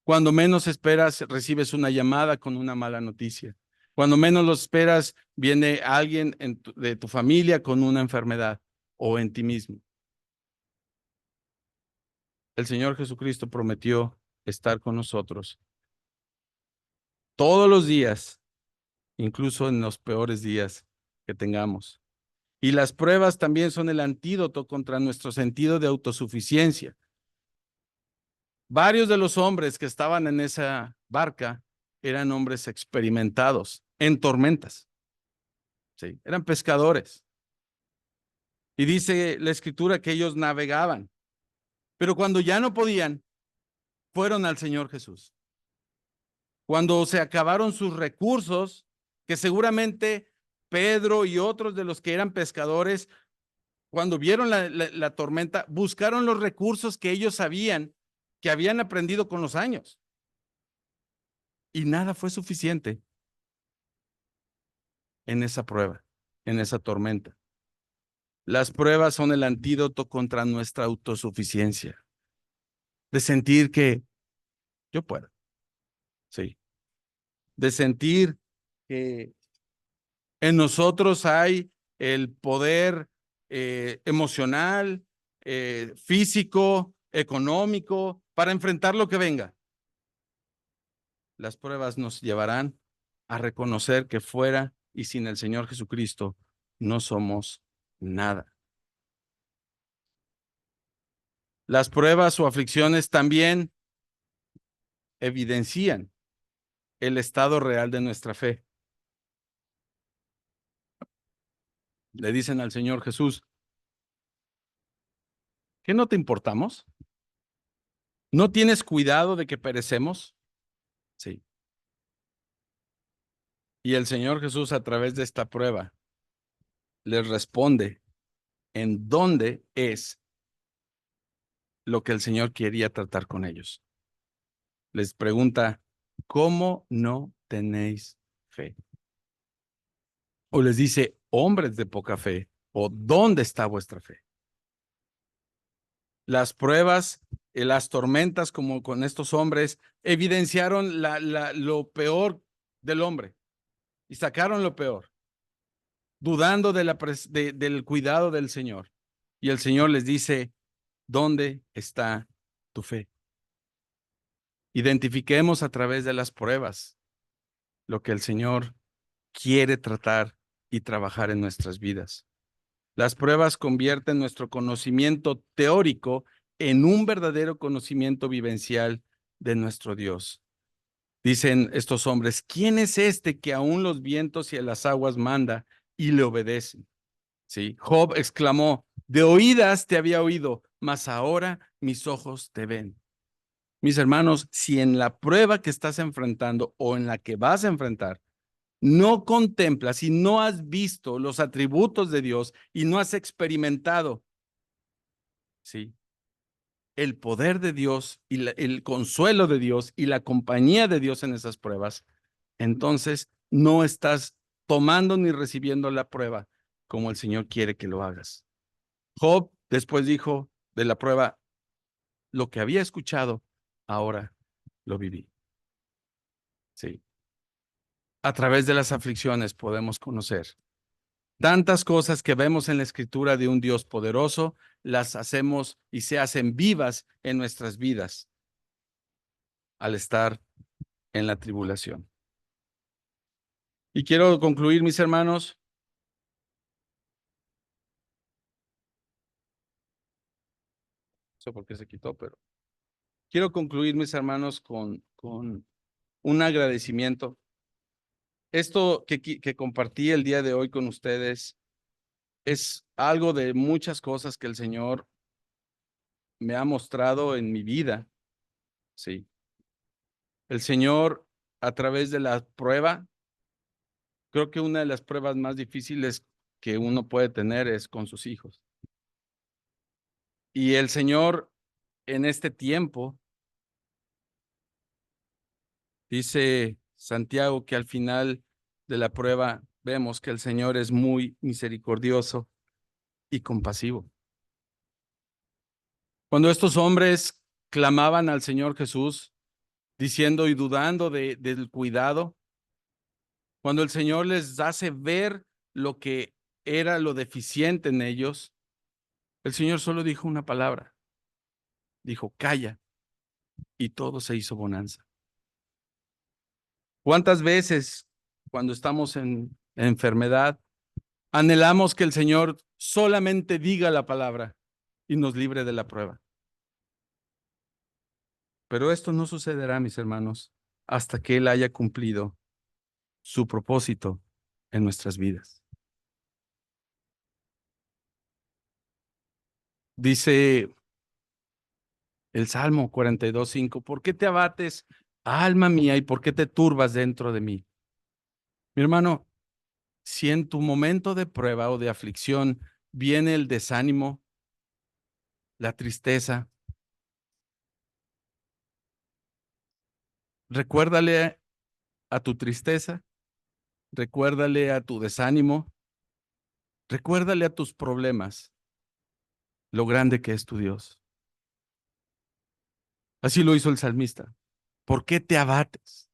Cuando menos esperas, recibes una llamada con una mala noticia. Cuando menos lo esperas, viene alguien de tu familia con una enfermedad o en ti mismo. El Señor Jesucristo prometió estar con nosotros todos los días, incluso en los peores días que tengamos. Y las pruebas también son el antídoto contra nuestro sentido de autosuficiencia. Varios de los hombres que estaban en esa barca eran hombres experimentados en tormentas. Sí, eran pescadores. Y dice la escritura que ellos navegaban, pero cuando ya no podían, fueron al Señor Jesús. Cuando se acabaron sus recursos, que seguramente Pedro y otros de los que eran pescadores, cuando vieron la tormenta, buscaron los recursos que ellos sabían, que habían aprendido con los años. Y nada fue suficiente en esa prueba, en esa tormenta. Las pruebas son el antídoto contra nuestra autosuficiencia, de sentir que yo puedo, sí, de sentir que en nosotros hay el poder emocional, físico, económico, para enfrentar lo que venga. Las pruebas nos llevarán a reconocer que fuera y sin el Señor Jesucristo no somos nada. Las pruebas o aflicciones también evidencian el estado real de nuestra fe. Le dicen al Señor Jesús, ¿qué no te importamos? ¿No tienes cuidado de que perecemos? Sí. Y el Señor Jesús a través de esta prueba les responde en dónde es lo que el Señor quería tratar con ellos. Les pregunta, ¿cómo no tenéis fe? O les dice, hombres de poca fe, o ¿dónde está vuestra fe? Las pruebas, las tormentas como con estos hombres, evidenciaron lo peor del hombre y sacaron lo peor, dudando del cuidado del Señor. Y el Señor les dice, ¿dónde está tu fe? Identifiquemos a través de las pruebas lo que el Señor quiere tratar y trabajar en nuestras vidas. Las pruebas convierten nuestro conocimiento teórico en un verdadero conocimiento vivencial de nuestro Dios. Dicen estos hombres, ¿quién es este que aún los vientos y las aguas manda y le obedecen? ¿Sí? Job exclamó, de oídas te había oído, mas ahora mis ojos te ven. Mis hermanos, si en la prueba que estás enfrentando o en la que vas a enfrentar, no contemplas y no has visto los atributos de Dios y no has experimentado, ¿sí?, el poder de Dios y el consuelo de Dios y la compañía de Dios en esas pruebas, entonces no estás tomando ni recibiendo la prueba como el Señor quiere que lo hagas. Job después dijo de la prueba, lo que había escuchado, ahora lo viví. Sí. A través de las aflicciones podemos conocer tantas cosas que vemos en la Escritura de un Dios poderoso, las hacemos y se hacen vivas en nuestras vidas al estar en la tribulación. Y quiero concluir, mis hermanos, no sé por qué se quitó, pero quiero concluir, mis hermanos, con un agradecimiento. Esto que compartí el día de hoy con ustedes es algo de muchas cosas que el Señor me ha mostrado en mi vida, sí. El Señor, a través de la prueba, creo que una de las pruebas más difíciles que uno puede tener es con sus hijos. Y el Señor, en este tiempo, dice Santiago que al final de la prueba vemos que el Señor es muy misericordioso y compasivo. Cuando estos hombres clamaban al Señor Jesús, diciendo y dudando del cuidado, cuando el Señor les hace ver lo que era lo deficiente en ellos, el Señor solo dijo una palabra, dijo, calla, y todo se hizo bonanza. ¿Cuántas veces cuando estamos en enfermedad anhelamos que el Señor solamente diga la palabra y nos libre de la prueba? Pero esto no sucederá, mis hermanos, hasta que Él haya cumplido su propósito en nuestras vidas. Dice el Salmo 42:5, ¿por qué te abates, alma mía, y por qué te turbas dentro de mí? Mi hermano, si en tu momento de prueba o de aflicción viene el desánimo, la tristeza, recuérdale a tu tristeza, recuérdale a tu desánimo, recuérdale a tus problemas lo grande que es tu Dios. Así lo hizo el salmista. ¿Por qué te abates,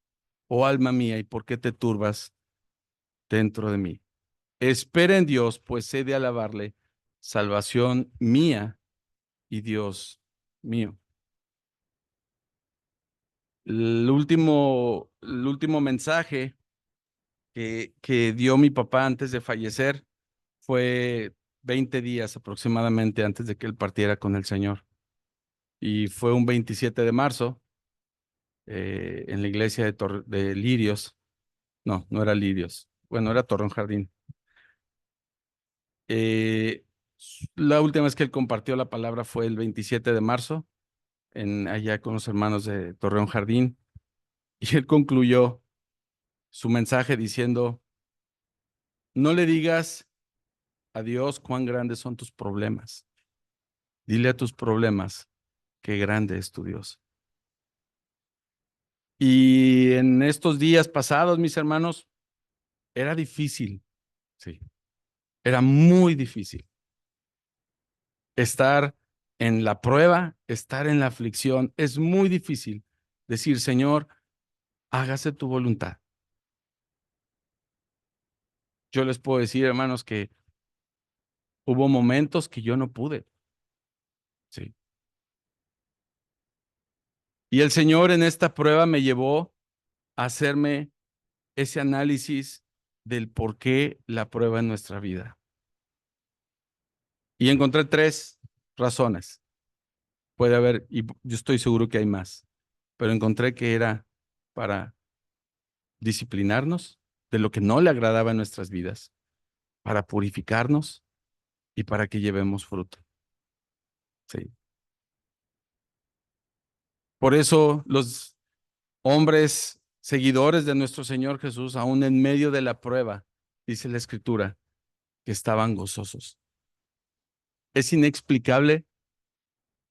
oh alma mía, y por qué te turbas dentro de mí? Espera en Dios, pues he de alabarle, salvación mía y Dios mío. El último mensaje que dio mi papá antes de fallecer fue 20 días aproximadamente antes de que él partiera con el Señor. Y fue un 27 de marzo en la iglesia de Lirios. No, no era Lirios. Bueno, era Torreón Jardín. Eh, la última vez que él compartió la palabra fue el 27 de marzo, allá con los hermanos de Torreón Jardín. Y él concluyó su mensaje diciendo, no le digas a Dios cuán grandes son tus problemas. Dile a tus problemas qué grande es tu Dios. Y en estos días pasados, mis hermanos, era difícil, sí, era muy difícil estar en la prueba, estar en la aflicción. Es muy difícil decir, Señor, hágase tu voluntad. Yo les puedo decir, hermanos, que hubo momentos que yo no pude, sí. Y el Señor en esta prueba me llevó a hacerme ese análisis del por qué la prueba en nuestra vida. Y encontré tres razones. Puede haber, y yo estoy seguro que hay más, pero encontré que era para disciplinarnos de lo que no le agradaba en nuestras vidas, para purificarnos y para que llevemos fruto. Sí. Por eso los hombres seguidores de nuestro Señor Jesús, aún en medio de la prueba, dice la Escritura, que estaban gozosos. Es inexplicable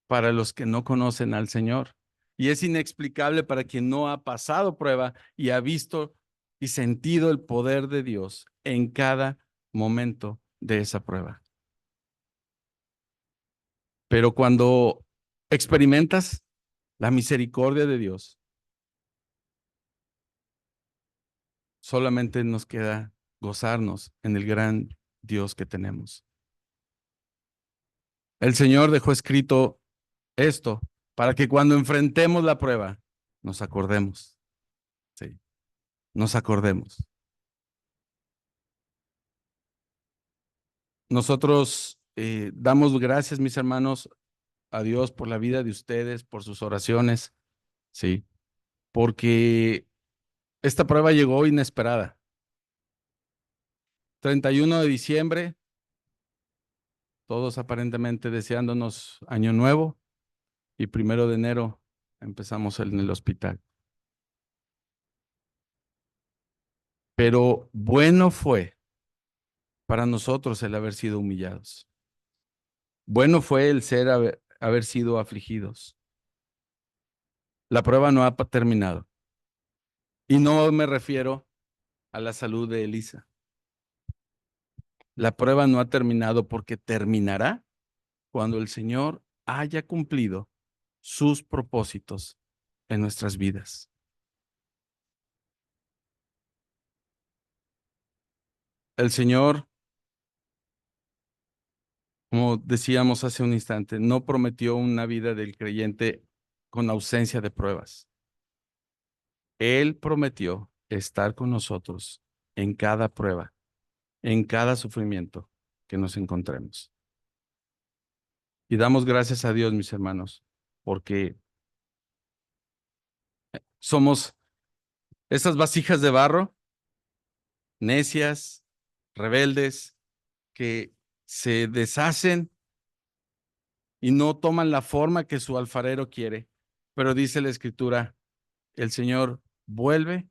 para los que no conocen al Señor. Y es inexplicable para quien no ha pasado prueba y ha visto y sentido el poder de Dios en cada momento de esa prueba. Pero cuando experimentas la misericordia de Dios, solamente nos queda gozarnos en el gran Dios que tenemos. El Señor dejó escrito esto para que cuando enfrentemos la prueba, nos acordemos. Sí, nos acordemos. Nosotros damos gracias, mis hermanos, a Dios por la vida de ustedes, por sus oraciones, sí, porque esta prueba llegó inesperada. 31 de diciembre, todos aparentemente deseándonos año nuevo, y 1 de enero empezamos en el hospital. Pero bueno fue para nosotros el haber sido humillados. Bueno fue el haber sido afligidos. La prueba no ha terminado. Y no me refiero a la salud de Elisa. La prueba no ha terminado porque terminará cuando el Señor haya cumplido sus propósitos en nuestras vidas. El Señor, como decíamos hace un instante, no prometió una vida del creyente con ausencia de pruebas. Él prometió estar con nosotros en cada prueba, en cada sufrimiento que nos encontremos. Y damos gracias a Dios, mis hermanos, porque somos esas vasijas de barro, necias, rebeldes, que se deshacen y no toman la forma que su alfarero quiere. Pero dice la Escritura, el Señor vuelve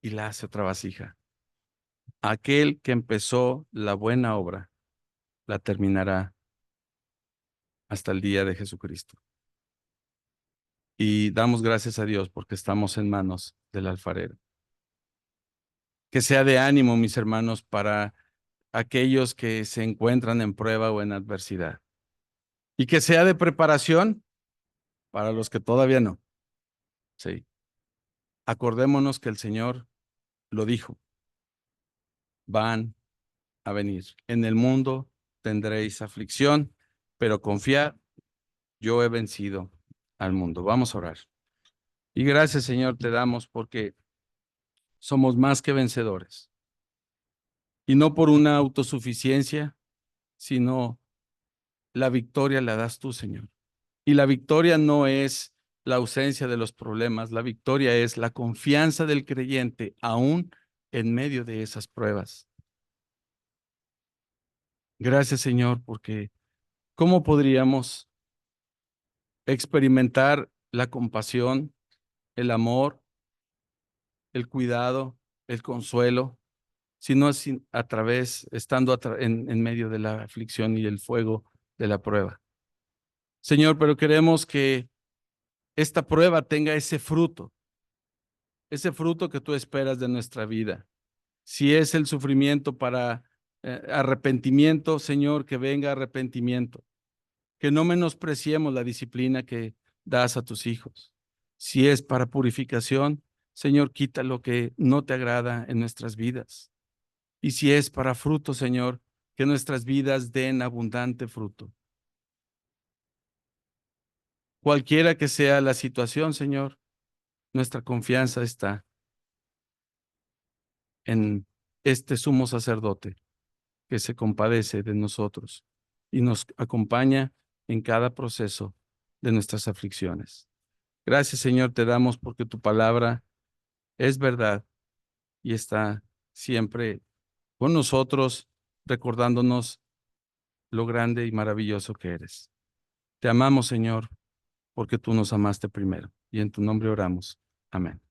y la hace otra vasija. Aquel que empezó la buena obra, la terminará hasta el día de Jesucristo. Y damos gracias a Dios porque estamos en manos del alfarero. Que sea de ánimo, mis hermanos, para aquellos que se encuentran en prueba o en adversidad. Y que sea de preparación para los que todavía no. Sí. Acordémonos que el Señor lo dijo. Van a venir. En el mundo tendréis aflicción, pero confiad, yo he vencido al mundo. Vamos a orar. Y gracias, Señor, te damos porque somos más que vencedores. Y no por una autosuficiencia, sino la victoria la das tú, Señor. Y la victoria no es la ausencia de los problemas, la victoria es la confianza del creyente aún en medio de esas pruebas. Gracias, Señor, porque ¿cómo podríamos experimentar la compasión, el amor, el cuidado, el consuelo, si no es a través, estando en medio de la aflicción y el fuego de la prueba? Señor, pero queremos que esta prueba tenga ese fruto que tú esperas de nuestra vida. Si es el sufrimiento para arrepentimiento, Señor, que venga arrepentimiento. Que no menospreciemos la disciplina que das a tus hijos. Si es para purificación, Señor, quita lo que no te agrada en nuestras vidas. Y si es para fruto, Señor, que nuestras vidas den abundante fruto. Cualquiera que sea la situación, Señor, nuestra confianza está en este sumo sacerdote que se compadece de nosotros y nos acompaña en cada proceso de nuestras aflicciones. Gracias, Señor, te damos porque tu palabra es verdad y está siempre con nosotros, recordándonos lo grande y maravilloso que eres. Te amamos, Señor, porque tú nos amaste primero. Y en tu nombre oramos. Amén.